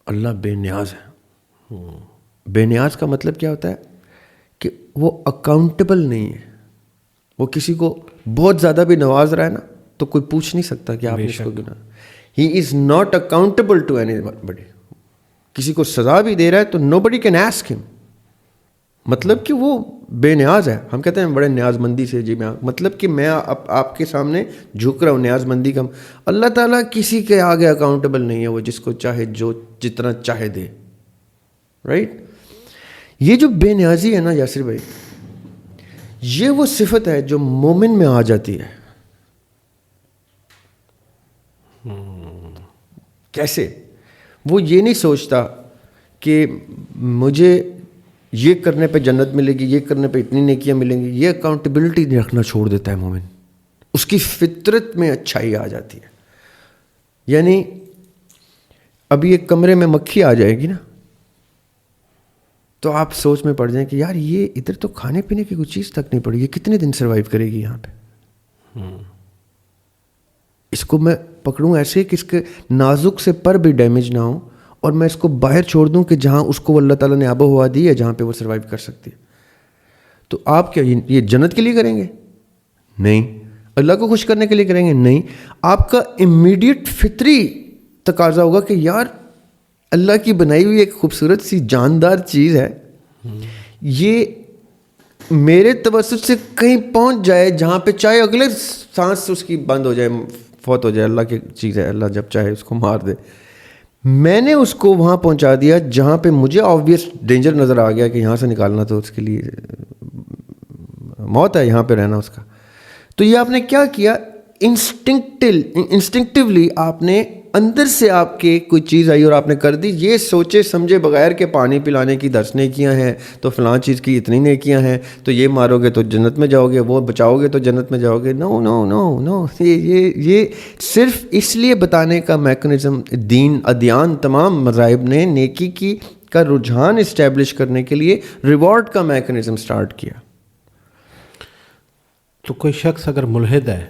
اللہ بے نیاز ہے. بے نیاز کا مطلب کیا ہوتا ہے کہ وہ اکاؤنٹیبل نہیں ہے. وہ کسی کو بہت زیادہ بھی نواز رہا ہے نا تو کوئی پوچھ نہیں سکتا کہ آپ نے اس کو گنا. He is not accountable to anybody. کسی کو سزا بھی دے رہا ہے تو نو بڈی کین آسک ہم. مطلب کہ وہ بے نیاز ہے. ہم کہتے ہیں بڑے نیاز مندی سے جی میں, مطلب کہ میں آپ کے سامنے جھک رہا ہوں نیاز مندی کا. اللہ تعالیٰ کسی کے آگے اکاؤنٹیبل نہیں ہے, وہ جس کو چاہے جو جتنا چاہے دے. رائٹ. یہ جو بے نیازی ہے نا یاسر بھائی, یہ وہ صفت ہے جو مومن میں آ جاتی ہے. کیسے؟ وہ یہ نہیں سوچتا کہ مجھے یہ کرنے پہ جنت ملے گی, یہ کرنے پہ اتنی نیکیاں ملیں گی. یہ اکاؤنٹیبلٹی نہیں رکھنا چھوڑ دیتا ہے مومن. اس کی فطرت میں اچھائی آ جاتی ہے. یعنی ابھی ایک کمرے میں مکھی آ جائے گی نا تو آپ سوچ میں پڑ جائیں کہ یار یہ ادھر تو کھانے پینے کی کوئی چیز تک نہیں پڑی, یہ کتنے دن سروائیو کرے گی یہاں پہ. اس کو میں پکڑوں ایسے کہ اس کے نازک سے پر بھی ڈیمیج نہ ہو, اور میں اس کو باہر چھوڑ دوں کہ جہاں اس کو اللہ تعالیٰ نے آب و ہوا دی ہے جہاں پہ وہ سروائیو کر سکتی ہے. تو آپ کیا یہ جنت کے لیے کریں گے؟ نہیں. اللہ کو خوش کرنے کے لیے کریں گے؟ نہیں. آپ کا امیڈیٹ فطری تقاضا ہوگا کہ یار اللہ کی بنائی ہوئی ایک خوبصورت سی جاندار چیز ہے, یہ میرے توسط سے کہیں پہنچ جائے جہاں پہ چاہے اگلے سانس اس کی بند ہو جائے, فوت ہو جائے. اللہ کی چیز ہے, اللہ جب چاہے اس کو مار دے. میں نے اس کو وہاں پہنچا دیا جہاں پہ مجھے آبویس ڈینجر نظر آ گیا کہ یہاں سے نکالنا تو اس کے لیے موت ہے, یہاں پہ رہنا اس کا. تو یہ آپ نے کیا کیا؟ انسٹنکٹیولی آپ نے اندر سے آپ کے کوئی چیز آئی اور آپ نے کر دی, یہ سوچے سمجھے بغیر کہ پانی پلانے کی 10 نیکیاں ہیں تو فلاں چیز کی اتنی نیکیاں ہیں, تو یہ مارو گے تو جنت میں جاؤ گے, وہ بچاؤ گے تو جنت میں جاؤ گے. نو نو نو نو. یہ صرف اس لیے بتانے کا میکنزم ادیان تمام مذاہب نے نیکی کی کا رجحان اسٹیبلش کرنے کے لیے ریوارڈ کا میکنزم سٹارٹ کیا. تو کوئی شخص اگر ملحد ہے,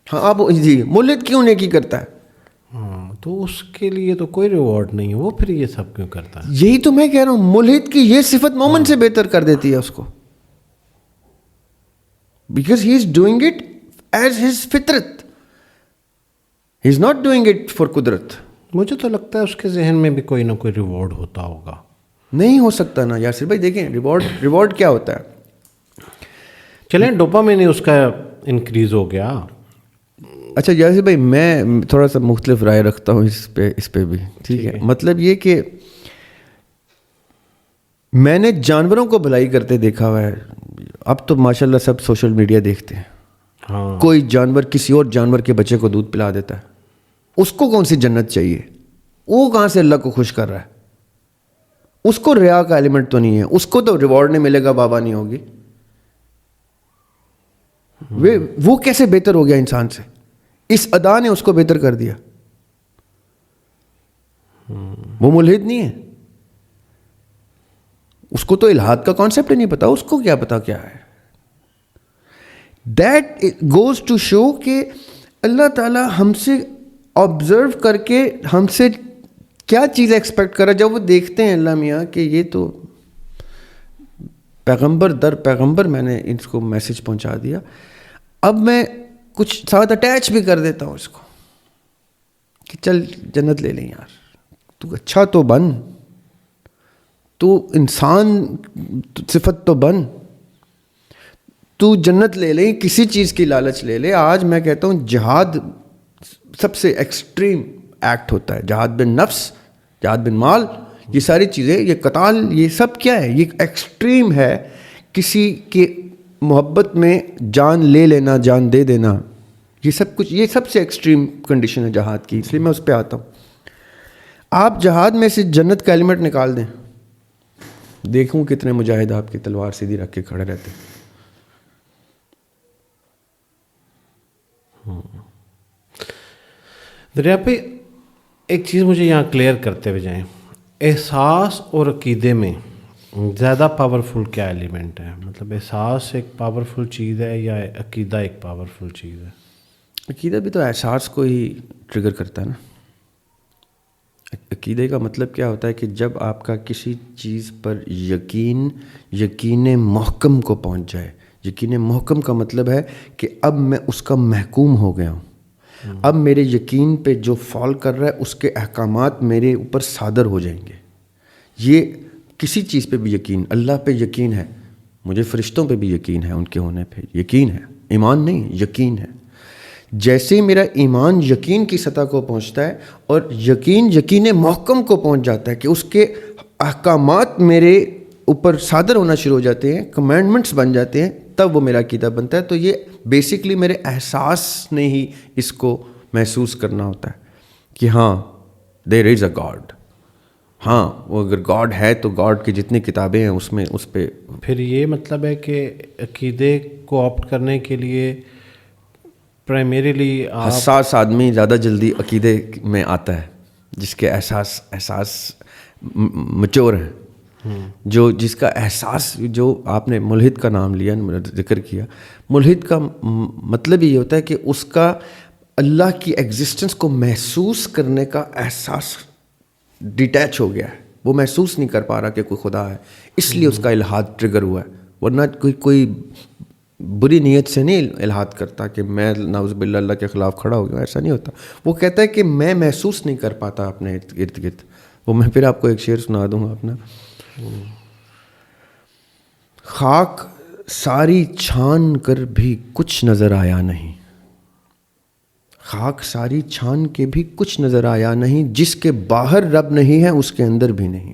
ہاں آپ جی ملحد کیوں نیکی کرتا ہے؟ ہاں تو اس کے لیے تو کوئی ریوارڈ نہیں ہے, وہ پھر یہ سب کیوں کرتا ہے؟ یہی تو میں کہہ رہا ہوں, ملحد کی یہ صفت مومن سے بہتر کر دیتی ہے اس کو, because he is doing it as his فطرت, he is not doing it for قدرت. مجھے تو لگتا ہے اس کے ذہن میں بھی کوئی نہ کوئی ریوارڈ ہوتا ہوگا. نہیں ہو سکتا نا یاسر بھائی. دیکھیں ریوارڈ کیا ہوتا ہے. چلیں ڈوپامین اس کا انکریز ہو گیا. اچھا یاسر بھائی میں تھوڑا سا مختلف رائے رکھتا ہوں اس پہ بھی, ٹھیک ہے. مطلب یہ کہ میں نے جانوروں کو بھلائی کرتے دیکھا ہوا ہے. اب تو ماشاءاللہ سب سوشل میڈیا دیکھتے ہیں. ہاں, کوئی جانور کسی اور جانور کے بچے کو دودھ پلا دیتا ہے, اس کو کون سی جنت چاہیے؟ وہ کہاں سے اللہ کو خوش کر رہا ہے؟ اس کو ریا کا ایلیمنٹ تو نہیں ہے, اس کو تو ریوارڈ نہیں ملے گا, بابا نہیں ہوگی. وہ کیسے بہتر ہو گیا انسان سے؟ اس ادا نے اس کو بہتر کر دیا. وہ ملحد نہیں ہے, اس کو تو الہاد کا کانسیپٹ ہی نہیں پتا, اس کو کیا پتا کیا ہے. دیٹ گوز ٹو شو کہ اللہ تعالیٰ ہم سے آبزرو کر کے ہم سے کیا چیز ایکسپیکٹ کر رہا ہے. جب وہ دیکھتے ہیں اللہ میاں کہ یہ تو پیغمبر در پیغمبر میں نے اس کو میسج پہنچا دیا, اب میں کچھ ساتھ اٹیچ بھی کر دیتا ہوں اس کو کہ چل جنت لے لیں یار, تو اچھا تو بن, تو انسان صفت تو بن, تو جنت لے لیں, کسی چیز کی لالچ لے لے. آج میں کہتا ہوں جہاد سب سے ایکسٹریم ایکٹ ہوتا ہے, جہاد بن نفس, جہاد بن مال, یہ ساری چیزیں, یہ قتال, یہ سب کیا ہے؟ یہ ایکسٹریم ہے. کسی کے محبت میں جان لے لینا, جان دے دینا, یہ سب کچھ, یہ سب سے ایکسٹریم کنڈیشن ہے جہاد کی. اس لیے میں اس پہ آتا ہوں. آپ جہاد میں سے جنت کا ایلیمنٹ نکال دیں, دیکھوں کتنے مجاہد آپ کی تلوار سیدھی رکھ کے کھڑے رہتے. دریا پہ ایک چیز مجھے یہاں کلیئر کرتے ہوئے جائیں، احساس اور عقیدے میں زیادہ پاورفل کیا ایلیمنٹ ہے؟ مطلب احساس ایک پاورفل چیز ہے یا عقیدہ ایک پاورفل چیز ہے؟ عقیدہ بھی تو احساس کو ہی ٹریگر کرتا ہے نا. عقیدے کا مطلب کیا ہوتا ہے کہ جب آپ کا کسی چیز پر یقین محکم کو پہنچ جائے. یقین محکم کا مطلب ہے کہ اب میں اس کا محکوم ہو گیا ہوں. اب میرے یقین پہ جو فال کر رہا ہے اس کے احکامات میرے اوپر صادر ہو جائیں گے. یہ کسی چیز پہ بھی یقین، اللہ پہ یقین ہے، مجھے فرشتوں پہ بھی یقین ہے، ان کے ہونے پہ یقین ہے، ایمان نہیں یقین ہے. جیسے ہی میرا ایمان یقین کی سطح کو پہنچتا ہے اور یقین محکم کو پہنچ جاتا ہے کہ اس کے احکامات میرے اوپر صادر ہونا شروع ہو جاتے ہیں، کمانڈمنٹس بن جاتے ہیں، تب وہ میرا عقیدہ بنتا ہے. تو یہ بیسکلی میرے احساس نے ہی اس کو محسوس کرنا ہوتا ہے کہ ہاں دیر از اے گاڈ. ہاں وہ اگر گاڈ ہے تو گاڈ کی جتنی کتابیں ہیں اس میں اس پہ. پھر یہ مطلب ہے کہ عقیدے کو آپٹ کرنے کے لیے پرائمریلی حساس آدمی زیادہ جلدی عقیدے میں آتا ہے، جس کے احساس مچور ہیں، جس کا احساس، جو آپ نے ملحد کا نام لیا، ذکر کیا. ملحد کا مطلب یہ ہوتا ہے کہ اس کا اللہ کی ایگزسٹنس کو محسوس کرنے کا احساس ڈیٹیچ ہو گیا ہے. وہ محسوس نہیں کر پا رہا کہ کوئی خدا ہے، اس لیے اس کا الحاد ٹریگر ہوا ہے. ورنہ کوئی بری نیت سے نہیں الحاد کرتا کہ میں نعوذ باللہ اللہ کے خلاف کھڑا ہو گیا، ایسا نہیں ہوتا. وہ کہتا ہے کہ میں محسوس نہیں کر پاتا اپنے ارد گرد. وہ میں پھر آپ کو ایک شعر سنا دوں گا اپنا. خاک ساری چھان کر بھی کچھ نظر آیا نہیں، خاک ساری چھان کے بھی کچھ نظر آیا نہیں، جس کے باہر رب نہیں ہے اس کے اندر بھی نہیں.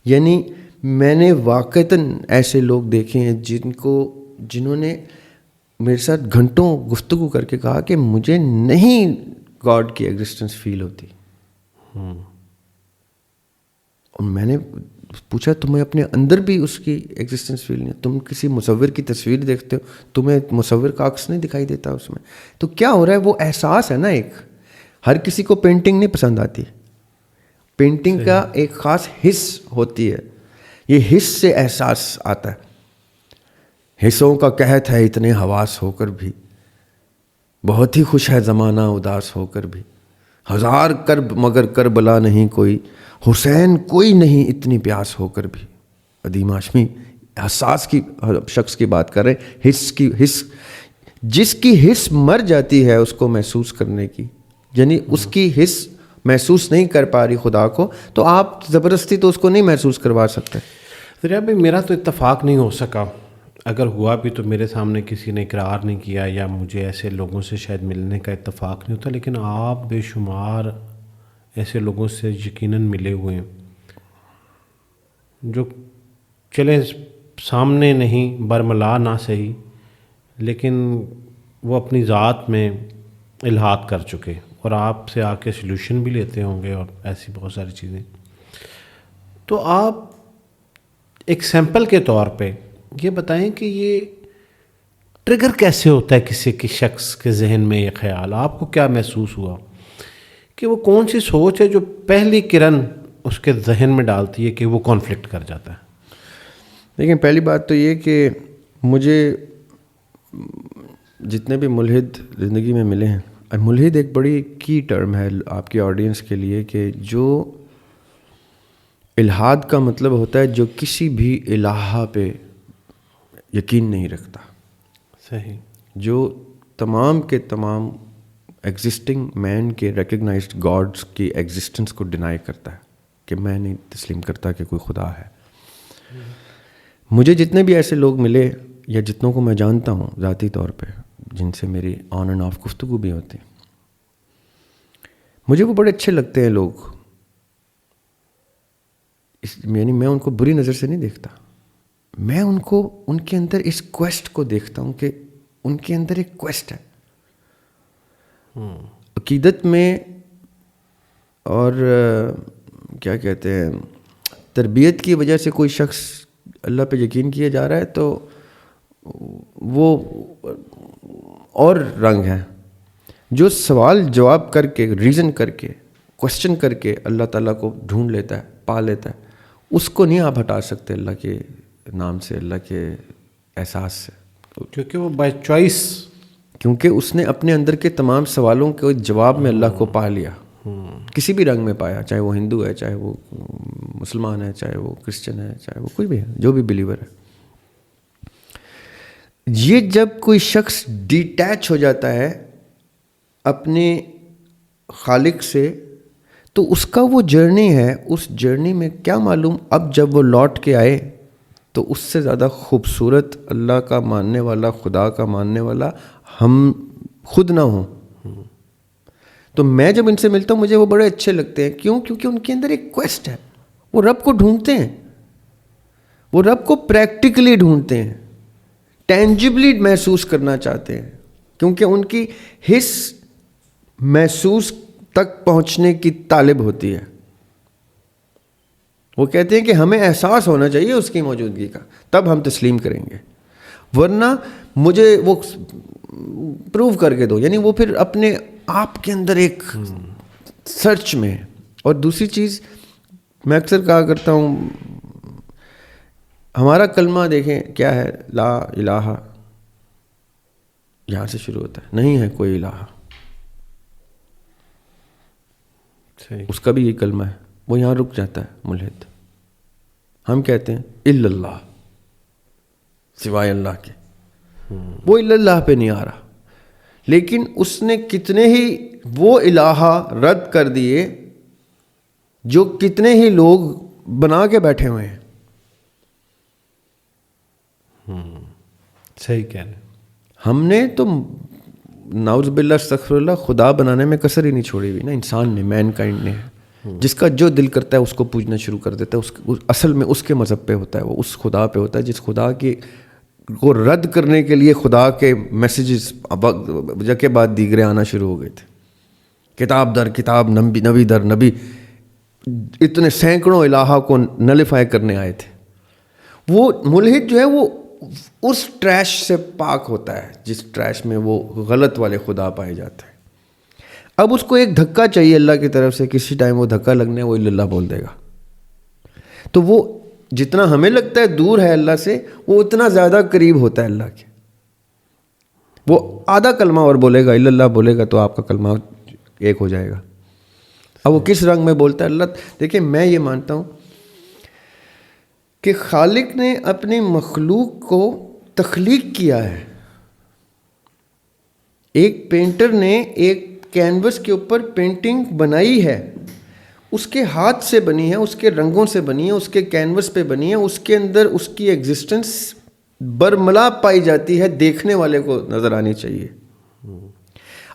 یعنی میں نے واقعتاً ایسے لوگ دیکھے ہیں جنہوں نے میرے ساتھ گھنٹوں گفتگو کر کے کہا کہ مجھے نہیں گاڈ کی ایگزسٹنس فیل ہوتی. اور میں نے پوچھا تمہیں اپنے اندر بھی اس کی ایگزسٹنس فیل نہیں؟ تم کسی مصور کی تصویر دیکھتے ہو، تمہیں مصور کا عکس نہیں دکھائی دیتا اس میں؟ تو کیا ہو رہا ہے؟ وہ احساس ہے نا. ایک ہر کسی کو پینٹنگ نہیں پسند آتی. پینٹنگ کا ایک خاص حص ہوتی ہے، یہ حص سے احساس آتا ہے. حصوں کا قحط ہے اتنے حواس ہو کر بھی، بہت ہی خوش ہے زمانہ اداس ہو کر بھی. ہزار کرب مگر کربلا نہیں کوئی، حسین کوئی نہیں اتنی پیاس ہو کر بھی. ادیم ہاشمی حساس کی شخص کی بات کر رہے ہیں. حس جس کی حس مر جاتی ہے اس کو محسوس کرنے کی، یعنی اس کی حس محسوس نہیں کر پا رہی خدا کو، تو آپ زبردستی تو اس کو نہیں محسوس کروا سکتے. دریا بھائی میرا تو اتفاق نہیں ہو سکا، اگر ہوا بھی تو میرے سامنے کسی نے اقرار نہیں کیا، یا مجھے ایسے لوگوں سے شاید ملنے کا اتفاق نہیں ہوتا. لیکن آپ بے شمار ایسے لوگوں سے یقیناً ملے ہوئے ہیں جو چلے سامنے نہیں، برملا نہ صحیح، لیکن وہ اپنی ذات میں الحاد کر چکے اور آپ سے آ کے سلوشن بھی لیتے ہوں گے اور ایسی بہت ساری چیزیں. تو آپ ایک سیمپل کے طور پہ یہ بتائیں کہ یہ ٹریگر کیسے ہوتا ہے کسی کی شخص کے ذہن میں یہ خیال؟ آپ کو کیا محسوس ہوا کہ وہ کون سی سوچ ہے جو پہلی کرن اس کے ذہن میں ڈالتی ہے کہ وہ کانفلکٹ کر جاتا ہے؟ لیکن پہلی بات تو یہ کہ مجھے جتنے بھی ملحد زندگی میں ملے ہیں، ملحد ایک بڑی کی ٹرم ہے آپ کی آڈینس کے لیے، کہ جو الحاد کا مطلب ہوتا ہے جو کسی بھی الہ پہ یقین نہیں رکھتا. صحیح. جو تمام کے تمام ایگزسٹنگ مین کے ریکگنائزڈ گاڈس کی ایگزسٹنس کو ڈینائی کرتا ہے کہ میں نہیں تسلیم کرتا کہ کوئی خدا ہے. مجھے جتنے بھی ایسے لوگ ملے یا جتنوں کو میں جانتا ہوں ذاتی طور پہ، جن سے میری آن اینڈ آف گفتگو بھی ہوتی، مجھے وہ بڑے اچھے لگتے ہیں لوگ. یعنی میں ان کو بری نظر سے نہیں دیکھتا، میں ان کے اندر اس کویسٹ کو دیکھتا ہوں کہ ان کے اندر ایک کویسٹ ہے عقیدت میں. اور کیا کہتے ہیں، تربیت کی وجہ سے کوئی شخص اللہ پہ یقین کیا جا رہا ہے تو وہ اور رنگ ہے. جو سوال جواب کر کے ریزن کر کے کوشچن کر کے اللہ تعالیٰ کو ڈھونڈ لیتا ہے پا لیتا ہے اس کو نہیں آپ ہٹا سکتے اللہ کے نام سے اللہ کے احساس سے کیونکہ وہ بائی چوائس کیونکہ اس نے اپنے اندر کے تمام سوالوں کے جواب میں اللہ کو پا لیا کسی بھی رنگ میں پایا چاہے وہ ہندو ہے چاہے وہ مسلمان ہے چاہے وہ کرسچن ہے چاہے وہ کوئی بھی ہے جو بھی بلیور ہے. یہ جب کوئی شخص ڈیٹیچ ہو جاتا ہے اپنے خالق سے تو اس کا وہ جرنی ہے اس جرنی میں کیا معلوم اب جب وہ لوٹ کے آئے تو اس سے زیادہ خوبصورت اللہ کا ماننے والا خدا کا ماننے والا ہم خود نہ ہوں. تو میں جب ان سے ملتا ہوں مجھے وہ بڑے اچھے لگتے ہیں. کیوں؟ کیونکہ ان کے اندر ایک کویسٹ ہے. وہ رب کو ڈھونڈتے ہیں, وہ رب کو پریکٹیکلی ڈھونڈتے ہیں, ٹینجبلی محسوس کرنا چاہتے ہیں, کیونکہ ان کی حس محسوس تک پہنچنے کی طالب ہوتی ہے. وہ کہتے ہیں کہ ہمیں احساس ہونا چاہیے اس کی موجودگی کا, تب ہم تسلیم کریں گے, ورنہ مجھے وہ پروو کر کے دو. یعنی وہ پھر اپنے آپ کے اندر ایک سرچ میں. اور دوسری چیز میں اکثر کہا کرتا ہوں, ہمارا کلمہ دیکھیں کیا ہے, لا الہ, یہاں سے شروع ہوتا ہے, نہیں ہے کوئی الہ. اس کا بھی یہ کلمہ ہے, وہ یہاں رک جاتا ہے ملحد. ہم کہتے ہیں الا اللہ, سوائے اللہ کے. وہ الا اللہ پہ نہیں آ رہا, لیکن اس نے کتنے ہی وہ الہ رد کر دیے جو کتنے ہی لوگ بنا کے بیٹھے ہوئے ہیں. صحیح کہہ رہے ہیں. ہم نے تو نعوذ باللہ استغفر اللہ خدا بنانے میں کسر ہی نہیں چھوڑی ہوئی نا. انسان نے, مین کائنڈ نے, جس کا جو دل کرتا ہے اس کو پوجنا شروع کر دیتا ہے. اصل میں اس کے مذہب پہ ہوتا ہے, وہ اس خدا پہ ہوتا ہے جس خدا کی کو رد کرنے کے لیے خدا کے میسیجز کے بعد دیگرے آنا شروع ہو گئے تھے. کتاب در کتاب, نبی در نبی, اتنے سینکڑوں الہ کو نلیفائی کرنے آئے تھے. وہ ملحد جو ہے وہ اس ٹریش سے پاک ہوتا ہے جس ٹریش میں وہ غلط والے خدا پائے جاتے ہیں. اب اس کو ایک دھکا چاہیے اللہ کی طرف سے, کسی ٹائم وہ دھکا لگنے وہ اللہ بول دے گا. تو وہ جتنا ہمیں لگتا ہے دور ہے اللہ سے, وہ اتنا زیادہ قریب ہوتا ہے اللہ کے. وہ آدھا کلمہ اور بولے گا, اللہ بولے گا, تو آپ کا کلمہ ایک ہو جائے گا. اب وہ کس رنگ میں بولتا ہے اللہ. دیکھیں میں یہ مانتا ہوں کہ خالق نے اپنی مخلوق کو تخلیق کیا ہے. ایک پینٹر نے ایک کینوس کے اوپر پینٹنگ بنائی ہے, اس کے ہاتھ سے بنی ہے, اس کے رنگوں سے بنی ہے, اس کے کینوس پہ بنی ہے, اس کے اندر اس کی ایگزسٹنس برملا پائی جاتی ہے, دیکھنے والے کو نظر آنی چاہیے.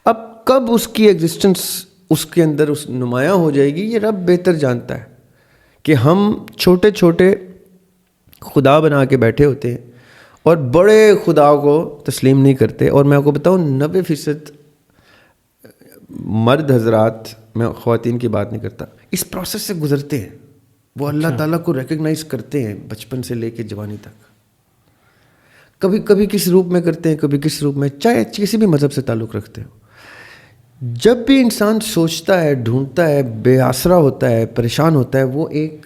اب کب اس کی ایگزسٹنس اس کے اندر اس نمایاں ہو جائے گی یہ رب بہتر جانتا ہے. کہ ہم چھوٹے چھوٹے خدا بنا کے بیٹھے ہوتے ہیں اور بڑے خدا کو تسلیم نہیں کرتے. اور میں آپ کو بتاؤں 90% مرد حضرات, میں خواتین کی بات نہیں کرتا, اس پروسیس سے گزرتے ہیں. وہ اللہ تعالیٰ کو ریکگنائز کرتے ہیں بچپن سے لے کے جوانی تک. کبھی کبھی کس روپ میں کرتے ہیں, کبھی کس روپ میں, چاہے کسی بھی مذہب سے تعلق رکھتے ہو. جب بھی انسان سوچتا ہے, ڈھونڈتا ہے, بے آسرا ہوتا ہے, پریشان ہوتا ہے, وہ ایک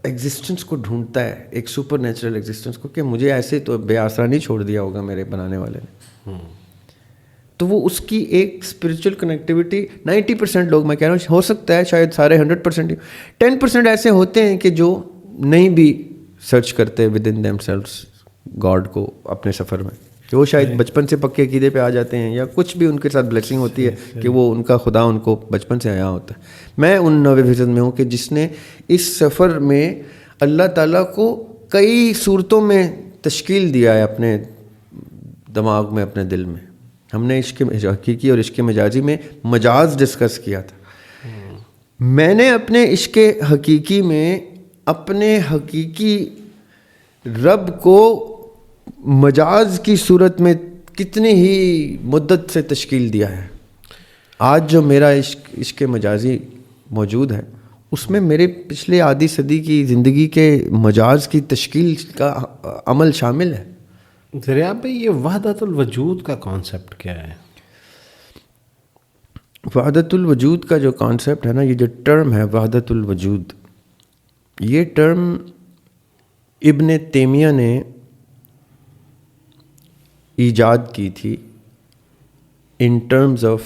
ایگزسٹنس کو ڈھونڈتا ہے, ایک سپر نیچرل ایگزسٹنس کو, کہ مجھے ایسے تو بے آسرا نہیں چھوڑ دیا ہوگا میرے بنانے والے نے. تو وہ اس کی ایک اسپرچل کنیکٹیوٹی 90% لوگ, میں کہہ رہا ہوں ہو سکتا ہے شاید سارے 100% 10% ایسے ہوتے ہیں کہ جو نہیں بھی سرچ کرتے ود ان دیم سیلفس گاڈ کو اپنے سفر میں, کہ وہ شاید بچپن سے پکے عقیدے پہ آ جاتے ہیں, یا کچھ بھی ان کے ساتھ بلیسنگ ہوتی ہے کہ وہ ان کا خدا ان کو بچپن سے آیا ہوتا ہے. میں ان 90% میں ہوں کہ جس نے اس سفر میں اللہ تعالیٰ کو کئی صورتوں میں تشکیل دیا ہے اپنے دماغ میں, اپنے دل میں. ہم نے عشق حقیقی اور عشق مجازی میں مجاز ڈسکس کیا تھا. میں نے اپنے عشق حقیقی میں اپنے حقیقی رب کو مجاز کی صورت میں کتنی ہی مدت سے تشکیل دیا ہے. آج جو میرا عشق مجازی موجود ہے اس میں میرے پچھلے آدھی صدی کی زندگی کے مجاز کی تشکیل کا عمل شامل ہے. دریا بھائی, یہ وحدت الوجود کا کانسیپٹ کیا ہے؟ وحدت الوجود کا جو کانسیپٹ ہے نا، یہ جو ٹرم ہے وحدت الوجود، یہ ٹرم ابن تیمیہ نے ایجاد کی تھی ان ٹرمز آف،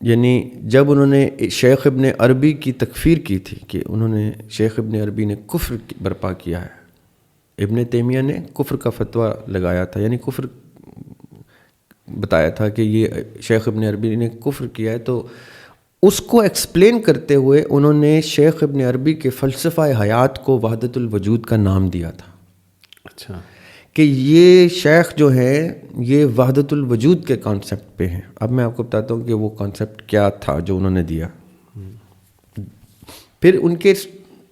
یعنی جب انہوں نے شیخ ابن عربی کی تکفیر کی تھی کہ انہوں نے شیخ ابن عربی نے کفر برپا کیا ہے، ابن تیمیہ نے کفر کا فتویٰ لگایا تھا، یعنی کفر بتایا تھا کہ یہ شیخ ابن عربی نے کفر کیا ہے، تو اس کو ایکسپلین کرتے ہوئے انہوں نے شیخ ابن عربی کے فلسفہ حیات کو وحدت الوجود کا نام دیا تھا۔ اچھا، کہ یہ شیخ جو ہے یہ وحدت الوجود کے کانسیپٹ پہ ہیں۔ اب میں آپ کو بتاتا ہوں کہ وہ کانسیپٹ کیا تھا جو انہوں نے دیا۔ پھر ان کے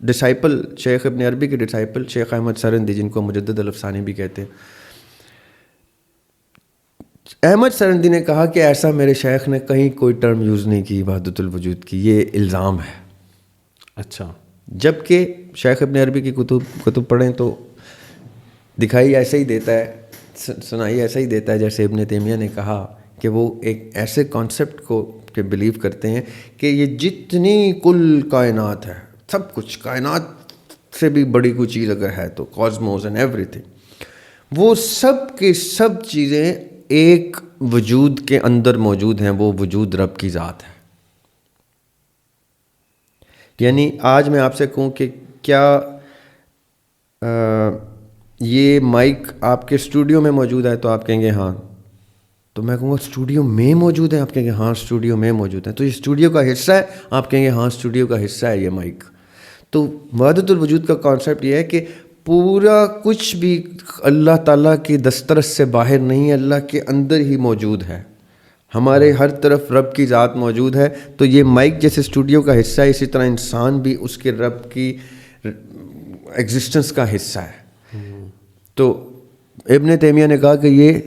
ڈسائپل، شیخ ابن عربی کے ڈسائپل شیخ احمد سرندی، جن کو مجدد الافسانی بھی کہتے ہیں، احمد سرندی نے کہا کہ ایسا میرے شیخ نے کہیں کوئی ٹرم یوز نہیں کی وحدت الوجود کی، یہ الزام ہے۔ اچھا، جبکہ شیخ ابن عربی کی کتب پڑھیں تو دکھائی ایسا ہی دیتا ہے، سنائی ایسا ہی دیتا ہے جیسے ابن تیمیہ نے کہا کہ وہ ایک ایسے کانسیپٹ کو کہ بلیو کرتے ہیں کہ یہ جتنی کل کائنات ہے، سب کچھ کائنات سے بھی بڑی کوئی چیز اگر ہے تو کاسموس اینڈ ایوری تھنگ، وہ سب کے سب چیزیں ایک وجود کے اندر موجود ہیں، وہ وجود رب کی ذات ہے۔ یعنی آج میں آپ سے کہوں کہ کیا یہ مائک آپ کے اسٹوڈیو میں موجود ہے تو آپ کہیں گے ہاں، تو میں کہوں گا اسٹوڈیو میں موجود ہے، آپ کہیں گے ہاں اسٹوڈیو میں موجود ہے، تو یہ اسٹوڈیو کا حصہ ہے، آپ کہیں گے ہاں اسٹوڈیو کا حصہ ہے یہ مائک۔ تو وحدت الوجود کا کانسیپٹ یہ ہے کہ پورا کچھ بھی اللہ تعالیٰ کی دسترس سے باہر نہیں ہے، اللہ کے اندر ہی موجود ہے، ہمارے ہر طرف رب کی ذات موجود ہے۔ تو یہ مائک جیسے اسٹوڈیو کا حصہ ہے، اسی طرح انسان بھی اس کے رب کی ایگزسٹنس کا حصہ ہے۔ تو ابن تیمیہ نے کہا کہ یہ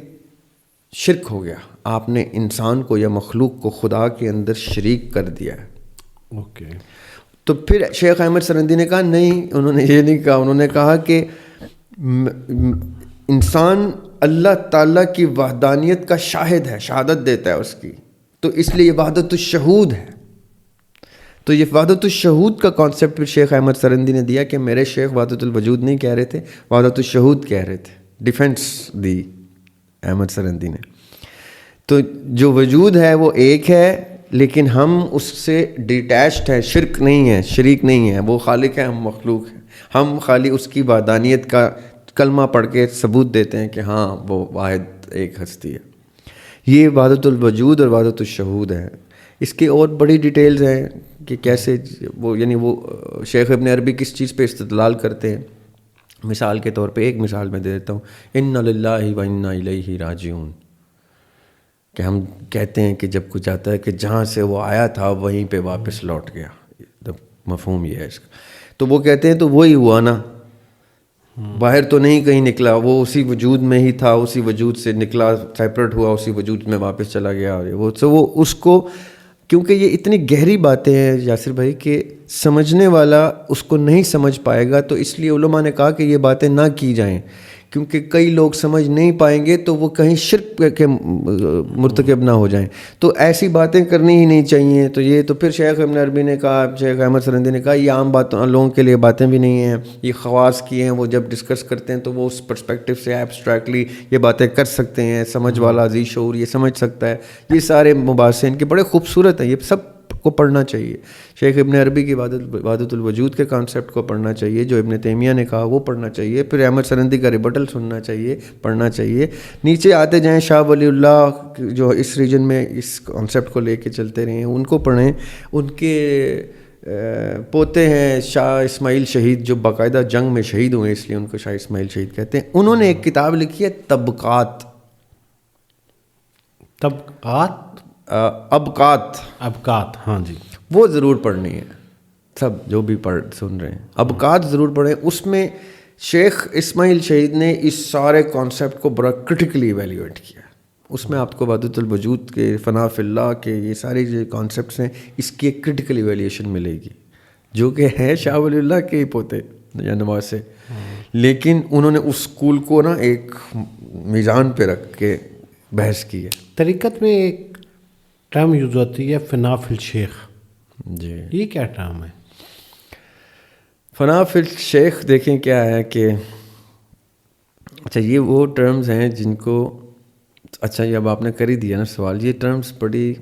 شرک ہو گیا، آپ نے انسان کو یا مخلوق کو خدا کے اندر شریک کر دیا ہے۔ اوکے، تو پھر شیخ احمد سرندی نے کہا نہیں، انہوں نے یہ نہیں کہا، انہوں نے کہا کہ انسان اللہ تعالیٰ کی وحدانیت کا شاہد ہے، شہادت دیتا ہے اس کی، تو اس لیے یہ وحدت الشہود ہے۔ تو یہ وحدت الشہود کا کانسیپٹ پھر شیخ احمد سرندی نے دیا کہ میرے شیخ وحدت الوجود نہیں کہہ رہے تھے، وحدت الشہود کہہ رہے تھے، ڈیفینس دی احمد سرندی نے۔ تو جو وجود ہے وہ ایک ہے، لیکن ہم اس سے ڈیٹیچڈ ہیں، شرک نہیں ہے، شریک نہیں ہے، وہ خالق ہے، ہم مخلوق ہیں، ہم خالی اس کی وحدانیت کا کلمہ پڑھ کے ثبوت دیتے ہیں کہ ہاں وہ واحد ایک ہستی ہے۔ یہ وحدت الوجود اور وحدت الشہود ہے۔ اس کی اور بڑی ڈیٹیلز ہیں کہ کیسے وہ، یعنی وہ شیخ ابن عربی کس چیز پہ استدلال کرتے ہیں۔ مثال کے طور پہ ایک مثال میں دے دیتا ہوں، اِنَّ لِلَّهِ وَإِنَّا إِلَيْهِ راجعون، کہ ہم کہتے ہیں کہ جب کچھ آتا ہے کہ جہاں سے وہ آیا تھا وہیں پہ واپس لوٹ گیا، مفہوم یہ ہے اس کا۔ تو وہ کہتے ہیں تو وہی ہوا نا، باہر تو نہیں کہیں نکلا، وہ اسی وجود میں ہی تھا، اسی وجود سے نکلا، سیپریٹ ہوا، اسی وجود میں واپس چلا گیا۔ وہ اس کو، کیونکہ یہ اتنی گہری باتیں ہیں یاسر بھائی کہ سمجھنے والا اس کو نہیں سمجھ پائے گا، تو اس لیے علماء نے کہا کہ یہ باتیں نہ کی جائیں، کیونکہ کئی لوگ سمجھ نہیں پائیں گے تو وہ کہیں شرک کے مرتکب نہ ہو جائیں، تو ایسی باتیں کرنی ہی نہیں چاہیے۔ تو یہ تو پھر شیخ ابن عربی نے کہا، شیخ احمد سرندی نے کہا یہ عام باتوں لوگوں کے لیے باتیں بھی نہیں ہیں، یہ خواص کی ہیں، وہ جب ڈسکس کرتے ہیں تو وہ اس پرسپیکٹو سے ایبسٹریکٹلی یہ باتیں کر سکتے ہیں، سمجھ والا ذی شعور یہ سمجھ سکتا ہے۔ یہ سارے مباحثے ان کے بڑے خوبصورت ہیں، یہ سب کو پڑھنا چاہیے۔ شیخ ابن عربی کی وحدت الوجود کے کانسیپٹ کو پڑھنا چاہیے، جو ابن تیمیہ نے کہا وہ پڑھنا چاہیے، پھر احمد سرندی کا ریبٹل سننا چاہیے، پڑھنا چاہیے۔ نیچے آتے جائیں، شاہ ولی اللہ جو اس ریجن میں اس کانسیپٹ کو لے کے چلتے رہے ہیں، ان کو پڑھیں۔ ان کے پوتے ہیں شاہ اسماعیل شہید، جو باقاعدہ جنگ میں شہید ہوئے، اس لیے ان کو شاہ اسماعیل شہید کہتے ہیں۔ انہوں نے ایک کتاب لکھی ہے طبقات، ابقات، ہاں جی، وہ ضرور پڑھنی ہے، سب جو بھی سن رہے ہیں ابقات ضرور پڑھیں۔ اس میں شیخ اسماعیل شہید نے اس سارے کانسیپٹ کو بڑا کرٹیکلی ایویلیویٹ کیا۔ اس میں آپ کو وحدت الوجود کے، فنا فی اللہ کے، یہ سارے جو کانسیپٹس ہیں، اس کی ایک کرٹیکل ایویلیویشن ملے گی، جو کہ ہے شاہ ولی اللہ کے ہی پوتے یا نواسے، لیکن انہوں نے اس اسکول کو نا ایک میزان پہ رکھ کے بحث کی ہے۔ طریقت میں ایک ٹرم یوز ہوتی ہے فنا فی الشیخ، جی یہ کیا ٹرم ہے؟ فنا فی الشیخ دیکھیں کیا ہے کہ اچھا یہ وہ ٹرمز ہیں جن کو، اچھا یہ اب آپ نے کر ہی دیا نا سوال، یہ ٹرمز بڑی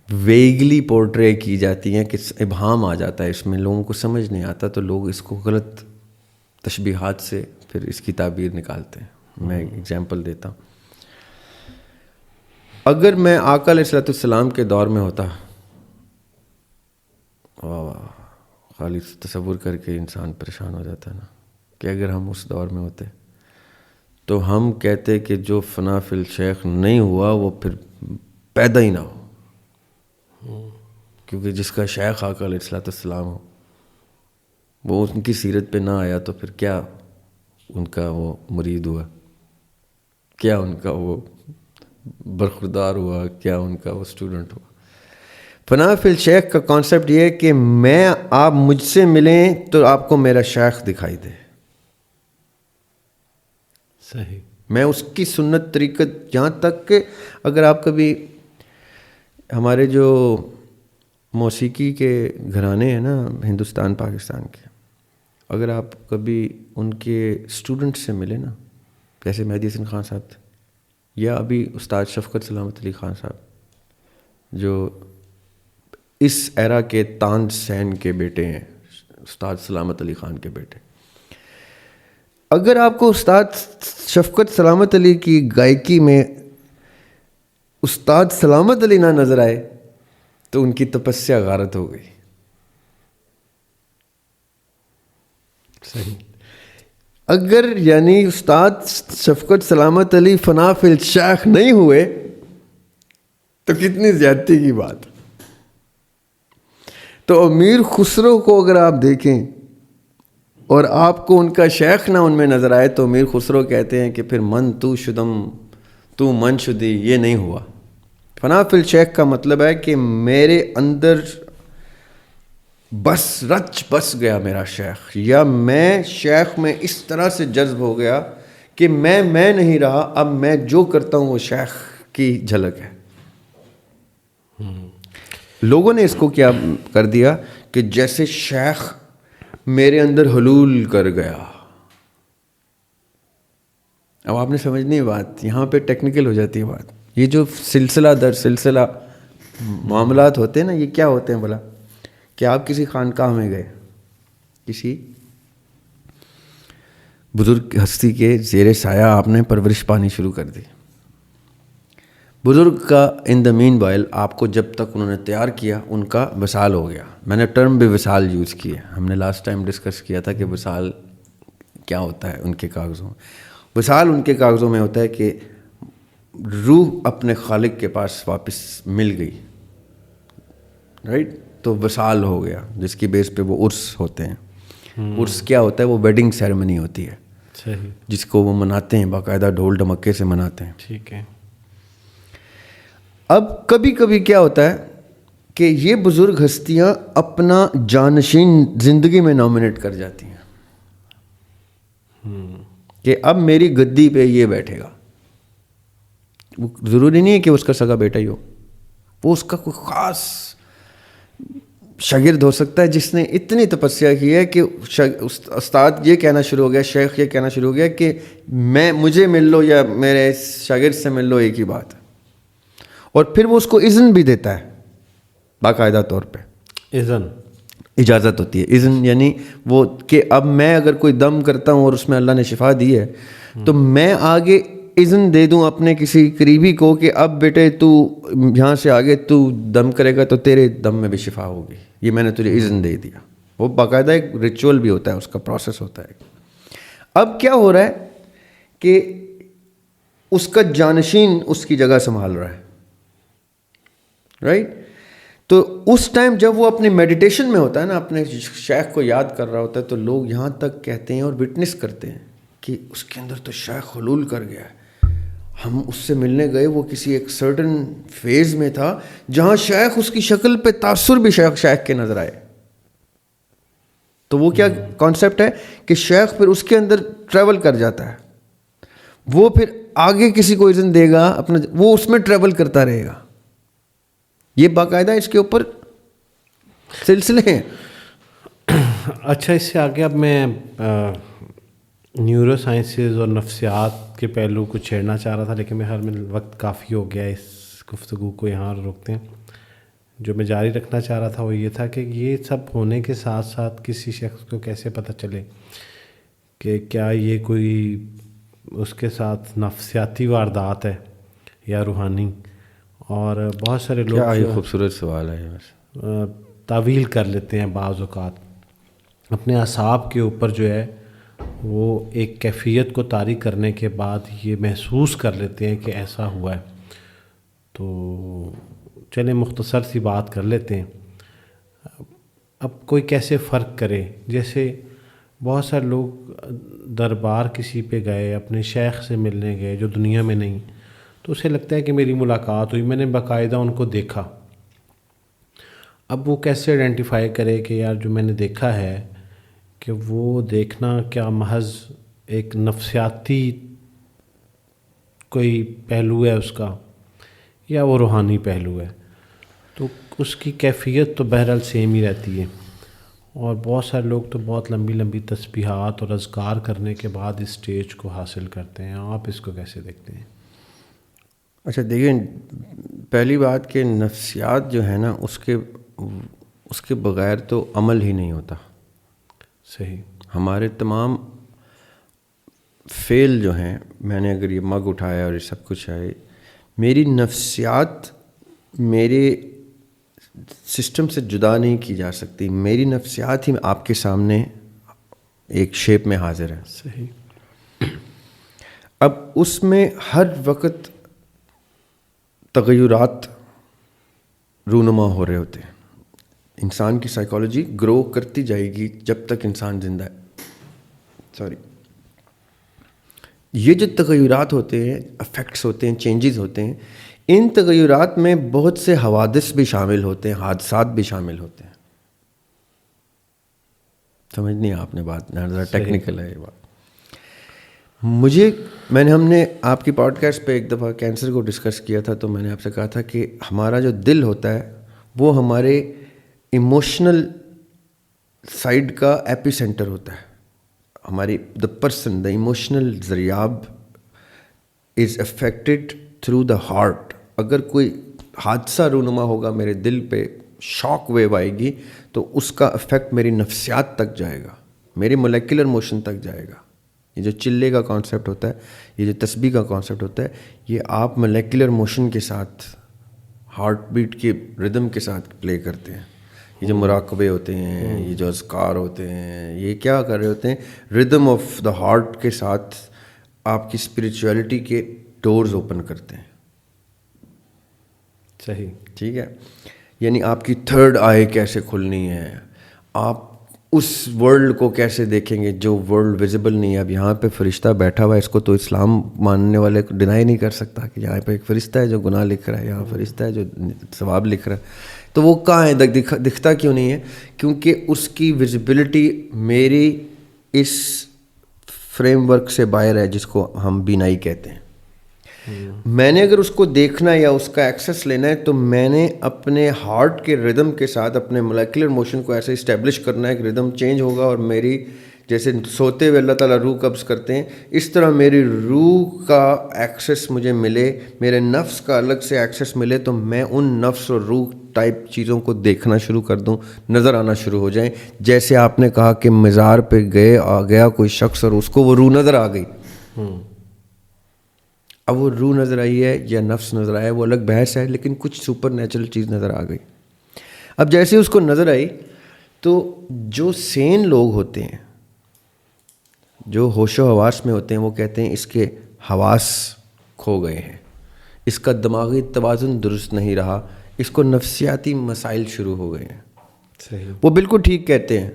ویگلی پورٹرے کی جاتی ہیں کہ ابہام آ جاتا ہے اس میں، لوگوں کو سمجھ نہیں آتا تو لوگ اس کو غلط تشبیہات سے پھر اس کی تعبیر نکالتے ہیں. میں ایک ایگزامپل دیتا ہوں. اگر میں آقا علیہ الصلوۃ والسلام کے دور میں ہوتا، خالی تصور کر کے انسان پریشان ہو جاتا ہے نا، کہ اگر ہم اس دور میں ہوتے تو ہم کہتے کہ جو فنا فی الشیخ نہیں ہوا وہ پھر پیدا ہی نہ ہو، کیونکہ جس کا شیخ آقا علیہ الصلوۃ والسلام ہو وہ ان کی سیرت پہ نہ آیا تو پھر کیا ان کا وہ مرید ہوا، کیا ان کا وہ برخوردار ہوا، کیا ان کا وہ اسٹوڈنٹ ہوا. فنا فی الشیخ کا کانسیپٹ یہ ہے کہ آپ مجھ سے ملیں تو آپ کو میرا شیخ دکھائی دے، صحیح. میں اس کی سنت طریقت، یہاں تک کہ اگر آپ کبھی ہمارے جو موسیقی کے گھرانے ہیں نا ہندوستان پاکستان کے، اگر آپ کبھی ان کے اسٹوڈنٹ سے ملے نا، جیسے مہدی حسن خان صاحب تھے، یا ابھی استاد شفقت سلامت علی خان صاحب جو اس ایرا کے تانج سین کے بیٹے ہیں، استاد سلامت علی خان کے بیٹے، اگر آپ کو استاد شفقت سلامت علی کی گائیکی میں استاد سلامت علی نہ نظر آئے تو ان کی تپسیا غارت ہو گئی. صحیح. اگر یعنی استاد شفقت سلامت علی فنا فی الشیخ نہیں ہوئے تو کتنی زیادتی کی بات. تو امیر خسرو کو اگر آپ دیکھیں اور آپ کو ان کا شیخ نہ ان میں نظر آئے تو امیر خسرو کہتے ہیں کہ پھر من تو شدم تو من شدی، یہ نہیں ہوا. فنا فی الشیخ کا مطلب ہے کہ میرے اندر بس رچ بس گیا میرا شیخ، یا میں شیخ میں اس طرح سے جذب ہو گیا کہ میں نہیں رہا، اب میں جو کرتا ہوں وہ شیخ کی جھلک ہے. لوگوں نے اس کو کیا کر دیا کہ جیسے شیخ میرے اندر حلول کر گیا. اب آپ نے سمجھنی بات، یہاں پہ ٹیکنیکل ہو جاتی ہے بات. یہ جو سلسلہ در سلسلہ معاملات ہوتے ہیں نا، یہ کیا ہوتے ہیں بھلا؟ کہ آپ کسی خانقاہ میں گئے، کسی بزرگ ہستی کے زیر سایہ آپ نے پرورش پانی شروع کر دی. بزرگ کا ان دا مین وائل آپ کو جب تک انہوں نے تیار کیا ان کا وصال ہو گیا. میں نے ٹرم بھی وصال یوز کی ہے، ہم نے لاسٹ ٹائم ڈسکس کیا تھا کہ وصال کیا ہوتا ہے ان کے کاغذوں میں. وصال ان کے کاغذوں میں ہوتا ہے کہ روح اپنے خالق کے پاس واپس مل گئی، رائٹ؟ تو وصال ہو گیا، جس کی بیس پہ وہ عرس ہوتے ہیں. عرس کیا ہوتا ہے؟ وہ ویڈنگ سیریمنی ہوتی ہے. صحیح. جس کو وہ مناتے ہیں، باقاعدہ ڈھول ڈمکے سے مناتے ہیں. ٹھیک ہے. اب کبھی کبھی کیا ہوتا ہے کہ یہ بزرگ ہستیاں اپنا جانشین زندگی میں نامنیٹ کر جاتی ہیں کہ اب میری گدی پہ یہ بیٹھے گا. وہ ضروری نہیں ہے کہ اس کا سگا بیٹا ہی ہو، وہ اس کا کوئی خاص شاگرد ہو سکتا ہے جس نے اتنی تپسیا کی ہے کہ استاد یہ کہنا شروع ہو گیا، شیخ یہ کہنا شروع ہو گیا کہ مجھے مل لو یا میرے شاگرد سے مل لو، ایک ہی بات ہے. اور پھر وہ اس کو اذن بھی دیتا ہے باقاعدہ طور پہ. اذن اجازت ہوتی ہے. اذن یعنی وہ کہ اب میں اگر کوئی دم کرتا ہوں اور اس میں اللہ نے شفا دی ہے تو میں آگے اذن دے دوں اپنے کسی قریبی کو کہ اب بیٹے تو یہاں سے آگے تو دم کرے گا تو تیرے دم میں بھی شفا ہوگی، یہ میں نے تجھے اذن دے دیا. وہ باقاعدہ ایک ریچول بھی ہوتا ہے، اس کا پروسیس ہوتا ہے. اب کیا ہو رہا ہے کہ اس کا جانشین اس کی جگہ سنبھال رہا ہے، رائٹ؟ تو اس ٹائم جب وہ اپنی میڈیٹیشن میں ہوتا ہے نا، اپنے شیخ کو یاد کر رہا ہوتا ہے، تو لوگ یہاں تک کہتے ہیں اور وٹنس کرتے ہیں کہ اس کے اندر تو شیخ حلول کر گیا ہے. ہم اس سے ملنے گئے، وہ کسی ایک سرٹن فیز میں تھا جہاں شیخ اس کی شکل پہ تاثر بھی شیخ کے نظر آئے. تو وہ کیا کانسیپٹ ہے کہ شیخ پھر اس کے اندر ٹریول کر جاتا ہے، وہ پھر آگے کسی کو اذن دے گا اپنا، وہ اس میں ٹریول کرتا رہے گا. یہ باقاعدہ اس کے اوپر سلسلے ہیں. اچھا، اس سے آگے اب میں نیورو سائنسز اور نفسیات کے پہلو کو چھیڑنا چاہ رہا تھا، لیکن میرے خیال میں وقت کافی ہو گیا، اس گفتگو کو یہاں روکتے ہیں. جو میں جاری رکھنا چاہ رہا تھا وہ یہ تھا کہ یہ سب ہونے کے ساتھ ساتھ کسی شخص کو کیسے پتہ چلے کہ کیا یہ کوئی اس کے ساتھ نفسیاتی واردات ہے یا روحانی. اور بہت سارے لوگ کیا یہ خوبصورت سوال ہے. بس تعویل کر لیتے ہیں بعض اوقات، اپنے اعصاب کے اوپر جو ہے وہ ایک کیفیت کو طاری کرنے کے بعد یہ محسوس کر لیتے ہیں کہ ایسا ہوا ہے. تو چلیں مختصر سی بات کر لیتے ہیں. اب کوئی کیسے فرق کرے؟ جیسے بہت سارے لوگ دربار کسی پہ گئے، اپنے شیخ سے ملنے گئے جو دنیا میں نہیں، تو اسے لگتا ہے کہ میری ملاقات ہوئی، میں نے باقاعدہ ان کو دیکھا. اب وہ کیسے آئیڈینٹیفائی کرے کہ یار جو میں نے دیکھا ہے کہ وہ دیکھنا کیا محض ایک نفسیاتی کوئی پہلو ہے اس کا، یا وہ روحانی پہلو ہے؟ تو اس کی کیفیت تو بہرحال سیم ہی رہتی ہے. اور بہت سارے لوگ تو بہت لمبی لمبی تسبیحات اور اذکار کرنے کے بعد اس سٹیج کو حاصل کرتے ہیں. آپ اس کو کیسے دیکھتے ہیں؟ اچھا دیکھیں، پہلی بات کہ نفسیات جو ہے نا اس کے بغیر تو عمل ہی نہیں ہوتا. صحیح. ہمارے تمام فعل جو ہیں، میں نے اگر یہ مگ اٹھایا اور یہ سب کچھ ہے، میری نفسیات میرے سسٹم سے جدا نہیں کی جا سکتی. میری نفسیات ہی آپ کے سامنے ایک شیپ میں حاضر ہے. صحیح. اب اس میں ہر وقت تغیرات رونما ہو رہے ہوتے ہیں. انسان کی سائیکالوجی گرو کرتی جائے گی جب تک انسان زندہ ہے. یہ جو تغیرات ہوتے ہیں، افیکٹس ہوتے ہیں، چینجز ہوتے ہیں، ان تغیرات میں بہت سے حوادث بھی شامل ہوتے ہیں، حادثات بھی شامل ہوتے ہیں. سمجھ نہیں آپ نے بات، ذرا ٹیکنیکل ہے یہ بات. ہم نے آپ کی پوڈ کاسٹ پہ ایک دفعہ کینسر کو ڈسکس کیا تھا، تو میں نے آپ سے کہا تھا کہ ہمارا جو دل ہوتا ہے وہ ہمارے ایموشنل سائڈ کا ایپی سینٹر ہوتا ہے. ہماری دا ایموشنل ذریاب is affected through the heart. اگر کوئی حادثہ رونما ہوگا میرے دل پہ، شاک ویو آئے گی، تو اس کا افیکٹ میری نفسیات تک جائے گا، میری مولیکولر موشن تک جائے گا. یہ جو چلے کا کانسیپٹ ہوتا ہے، یہ جو تسبیح کا کانسیپٹ ہوتا ہے، یہ آپ مولیکولر موشن کے ساتھ، ہارٹ بیٹ کے ردم کے ساتھ پلے کرتے ہیں. یہ جو مراقبے ہوتے ہیں، یہ جو اذکار ہوتے ہیں، یہ کیا کر رہے ہوتے ہیں؟ ردم آف دا ہارٹ کے ساتھ آپ کی اسپریچویلٹی کے ڈورز اوپن کرتے ہیں. صحیح. ٹھیک ہے. یعنی آپ کی تھرڈ آئی کیسے کھلنی ہے، آپ اس ورلڈ کو کیسے دیکھیں گے جو ورلڈ ویزیبل نہیں ہے. اب یہاں پہ فرشتہ بیٹھا ہوا ہے، اس کو تو اسلام ماننے والے ڈینائی نہیں کر سکتا کہ یہاں پہ ایک فرشتہ ہے جو گناہ لکھ رہا ہے، یہاں فرشتہ ہے جو ثواب لکھ رہا ہے. تو وہ کہاں ہے؟ دکھتا کیوں نہیں ہے؟ کیونکہ اس کی ویزیبلٹی میری اس فریم ورک سے باہر ہے جس کو ہم بینائی کہتے ہیں. میں نے اگر اس کو دیکھنا یا اس کا ایکسیس لینا ہے تو میں نے اپنے ہارٹ کے ردم کے ساتھ اپنے مولیکولر موشن کو ایسے اسٹیبلش کرنا ہے کہ ردم چینج ہوگا، اور میری جیسے سوتے ہوئے اللہ تعالیٰ روح قبض کرتے ہیں، اس طرح میری روح کا ایکسیس مجھے ملے، میرے نفس کا الگ سے ایکسیس ملے، تو میں ان نفس اور روح ٹائپ چیزوں کو دیکھنا شروع کر دوں، نظر آنا شروع ہو جائیں. جیسے آپ نے کہا کہ مزار پہ گیا کوئی شخص اور اس کو وہ روح نظر آ گئی. اب وہ روح نظر آئی ہے یا نفس نظر آیا ہے وہ الگ بحث ہے، لیکن کچھ سپر نیچرل چیز نظر آ گئی. اب جیسے اس کو نظر آئی تو جو سین لوگ ہوتے ہیں، جو ہوش و حواس میں ہوتے ہیں، وہ کہتے ہیں اس کے حواس کھو گئے ہیں، اس کا دماغی توازن درست نہیں رہا، اس کو نفسیاتی مسائل شروع ہو گئے ہیں. صحیح. وہ بالکل ٹھیک کہتے ہیں،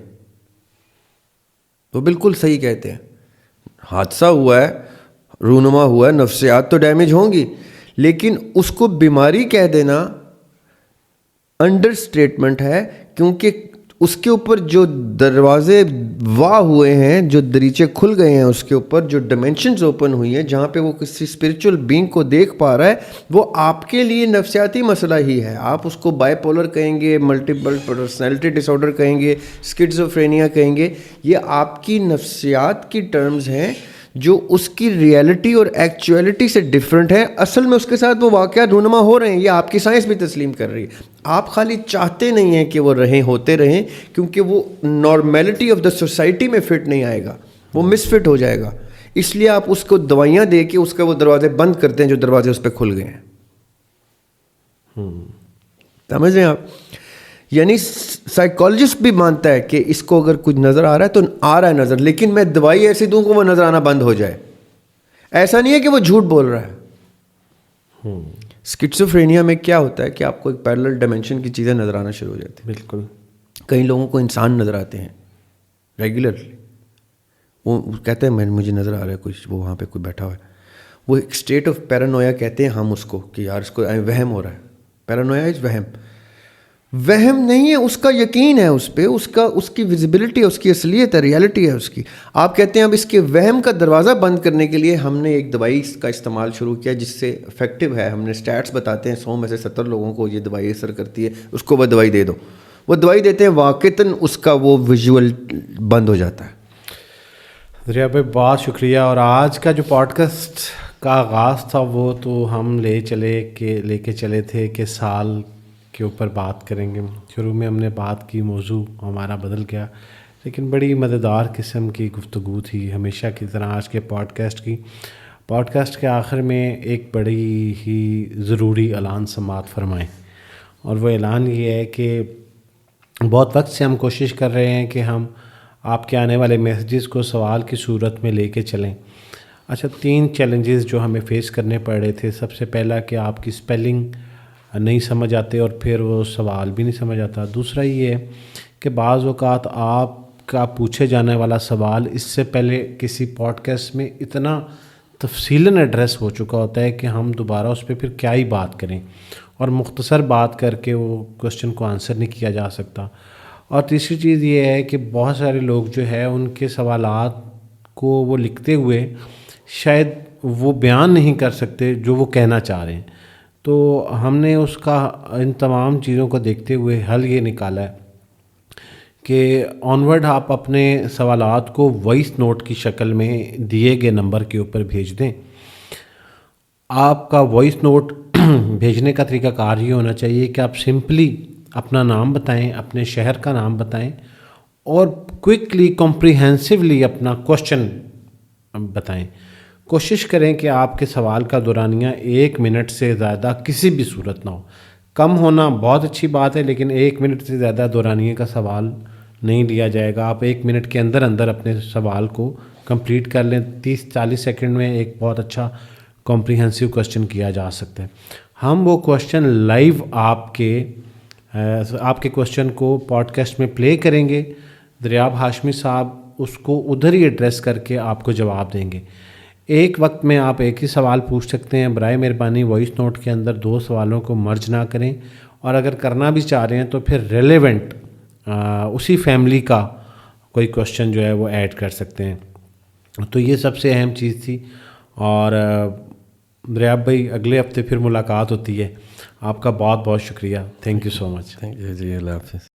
وہ بالکل صحیح کہتے ہیں. حادثہ ہوا ہے، رونما ہوا ہے، نفسیات تو ڈیمیج ہوں گی، لیکن اس کو بیماری کہہ دینا انڈر اسٹیٹمنٹ ہے، کیونکہ اس کے اوپر جو دروازے واہ ہوئے ہیں, جو دریچے کھل گئے ہیں اس کے اوپر, جو ڈائمینشنز اوپن ہوئی ہیں, جہاں پہ وہ کسی اسپریچول بینگ کو دیکھ پا رہا ہے, وہ آپ کے لیے نفسیاتی مسئلہ ہی ہے. آپ اس کو بائی پولر کہیں گے, ملٹیپل پرسنالٹی ڈس آرڈر کہیں گے, اسکیزوفرینیا کہیں گے, یہ آپ کی نفسیات کی ٹرمز ہیں جو اس کی ریئلٹی اور ایکچویلٹی سے ڈفرینٹ ہے. اصل میں اس کے ساتھ وہ واقعات رونما ہو رہے ہیں, یہ آپ کی سائنس بھی تسلیم کر رہی ہے. آپ خالی چاہتے نہیں ہیں کہ وہ ہوتے رہیں, کیونکہ وہ نارمیلٹی آف دا سوسائٹی میں فٹ نہیں آئے گا, وہ مس فٹ ہو جائے گا. اس لیے آپ اس کو دوائیاں دے کے اس کا وہ دروازے بند کرتے ہیں جو دروازے اس پہ کھل گئے ہیں. سمجھ رہے ہیں آپ؟ یعنی سائیکالوجسٹ بھی مانتا ہے کہ اس کو اگر کچھ نظر آ رہا ہے تو آ رہا ہے نظر, لیکن میں دوائی ایسی دوں کہ وہ نظر آنا بند ہو جائے. ایسا نہیں ہے کہ وہ جھوٹ بول رہا ہے. اسکیزوفرینیا میں کیا ہوتا ہے کہ آپ کو ایک پیرلل ڈائمینشن کی چیزیں نظر آنا شروع ہو جاتی ہیں. بالکل. کئی لوگوں کو انسان نظر آتے ہیں ریگولرلی, وہ کہتے ہیں مجھے نظر آ رہا ہے کچھ, وہ وہاں پہ کوئی بیٹھا ہوا ہے. وہ ایک اسٹیٹ آف پیرانویا کہتے ہیں ہم اس کو, کہ یار اس کو وہم ہو رہا ہے. پیرانویا از وہم نہیں ہے, اس کا یقین ہے اس پہ, اس کی ویزیبلٹی ہے, اس کی اصلیت ہے, ریالٹی ہے اس کی. آپ کہتے ہیں اب اس کے وہم کا دروازہ بند کرنے کے لیے ہم نے ایک دوائی کا استعمال شروع کیا جس سے افیکٹو ہے. ہم نے اسٹیٹس بتاتے ہیں 100 میں سے 70 لوگوں کو یہ دوائی اثر کرتی ہے, اس کو وہ دوائی دے دو. وہ دوائی دیتے ہیں, واقعتاً اس کا وہ ویژول بند ہو جاتا ہے. دریا بھائی بہت شکریہ. اور آج کا جو پوڈ کاسٹ کا آغاز تھا وہ تو ہم لے کے چلے تھے کہ سال کے اوپر بات کریں گے. شروع میں ہم نے بات کی, موضوع ہمارا بدل گیا, لیکن بڑی مزیدار قسم کی گفتگو تھی ہمیشہ کی طرح آج کے پوڈ کاسٹ کے آخر میں ایک بڑی ہی ضروری اعلان سماعت فرمائیں. اور وہ اعلان یہ ہے کہ بہت وقت سے ہم کوشش کر رہے ہیں کہ ہم آپ کے آنے والے میسیجز کو سوال کی صورت میں لے کے چلیں. اچھا, 3 چیلنجز جو ہمیں فیس کرنے پڑ رہے تھے. سب سے پہلا کہ آپ کی اسپیلنگ نہیں سمجھ آتے اور پھر وہ سوال بھی نہیں سمجھ آتا. دوسرا یہ ہے کہ بعض اوقات آپ کا پوچھے جانے والا سوال اس سے پہلے کسی پوڈ کاسٹ میں اتنا تفصیلاً ایڈریس ہو چکا ہوتا ہے کہ ہم دوبارہ اس پہ پھر کیا ہی بات کریں, اور مختصر بات کر کے وہ کوشچن کو آنسر نہیں کیا جا سکتا. اور تیسری چیز یہ ہے کہ بہت سارے لوگ جو ہے ان کے سوالات کو وہ لکھتے ہوئے شاید وہ بیان نہیں کر سکتے جو وہ کہنا چاہ رہے ہیں. تو ہم نے اس کا ان تمام چیزوں کو دیکھتے ہوئے حل یہ نکالا ہے کہ آنورڈ آپ اپنے سوالات کو وائس نوٹ کی شکل میں دیے گئے نمبر کے اوپر بھیج دیں. آپ کا وائس نوٹ بھیجنے کا طریقہ کار یہ ہونا چاہیے کہ آپ سمپلی اپنا نام بتائیں, اپنے شہر کا نام بتائیں, اور کوئکلی کمپریہنسولی اپنا کوشچن بتائیں. کوشش کریں کہ آپ کے سوال کا دورانیہ 1 منٹ سے زیادہ کسی بھی صورت نہ ہو. کم ہونا بہت اچھی بات ہے, لیکن 1 منٹ سے زیادہ دورانیے کا سوال نہیں لیا جائے گا. آپ 1 منٹ کے اندر اپنے سوال کو کمپلیٹ کر لیں. 30-40 سیکنڈ میں ایک بہت اچھا کمپریہنسو کوشچن کیا جا سکتا ہے. ہم وہ کوشچن لائیو آپ کے کوشچن کو پوڈ کاسٹ میں پلے کریں گے. دریاب ہاشمی صاحب اس کو ادھر ہی ایڈریس کر کے آپ کو جواب دیں گے. ایک وقت میں آپ ایک ہی سوال پوچھ سکتے ہیں. برائے مہربانی وائس نوٹ کے اندر 2 سوالوں کو مرج نہ کریں, اور اگر کرنا بھی چاہ رہے ہیں تو پھر ریلیونٹ اسی فیملی کا کوئی کوشچن جو ہے وہ ایڈ کر سکتے ہیں. تو یہ سب سے اہم چیز تھی. اور دریاب بھائی اگلے ہفتے پھر ملاقات ہوتی ہے. آپ کا بہت بہت شکریہ. Thank you so much. Thank you جی, اللہ حافظ.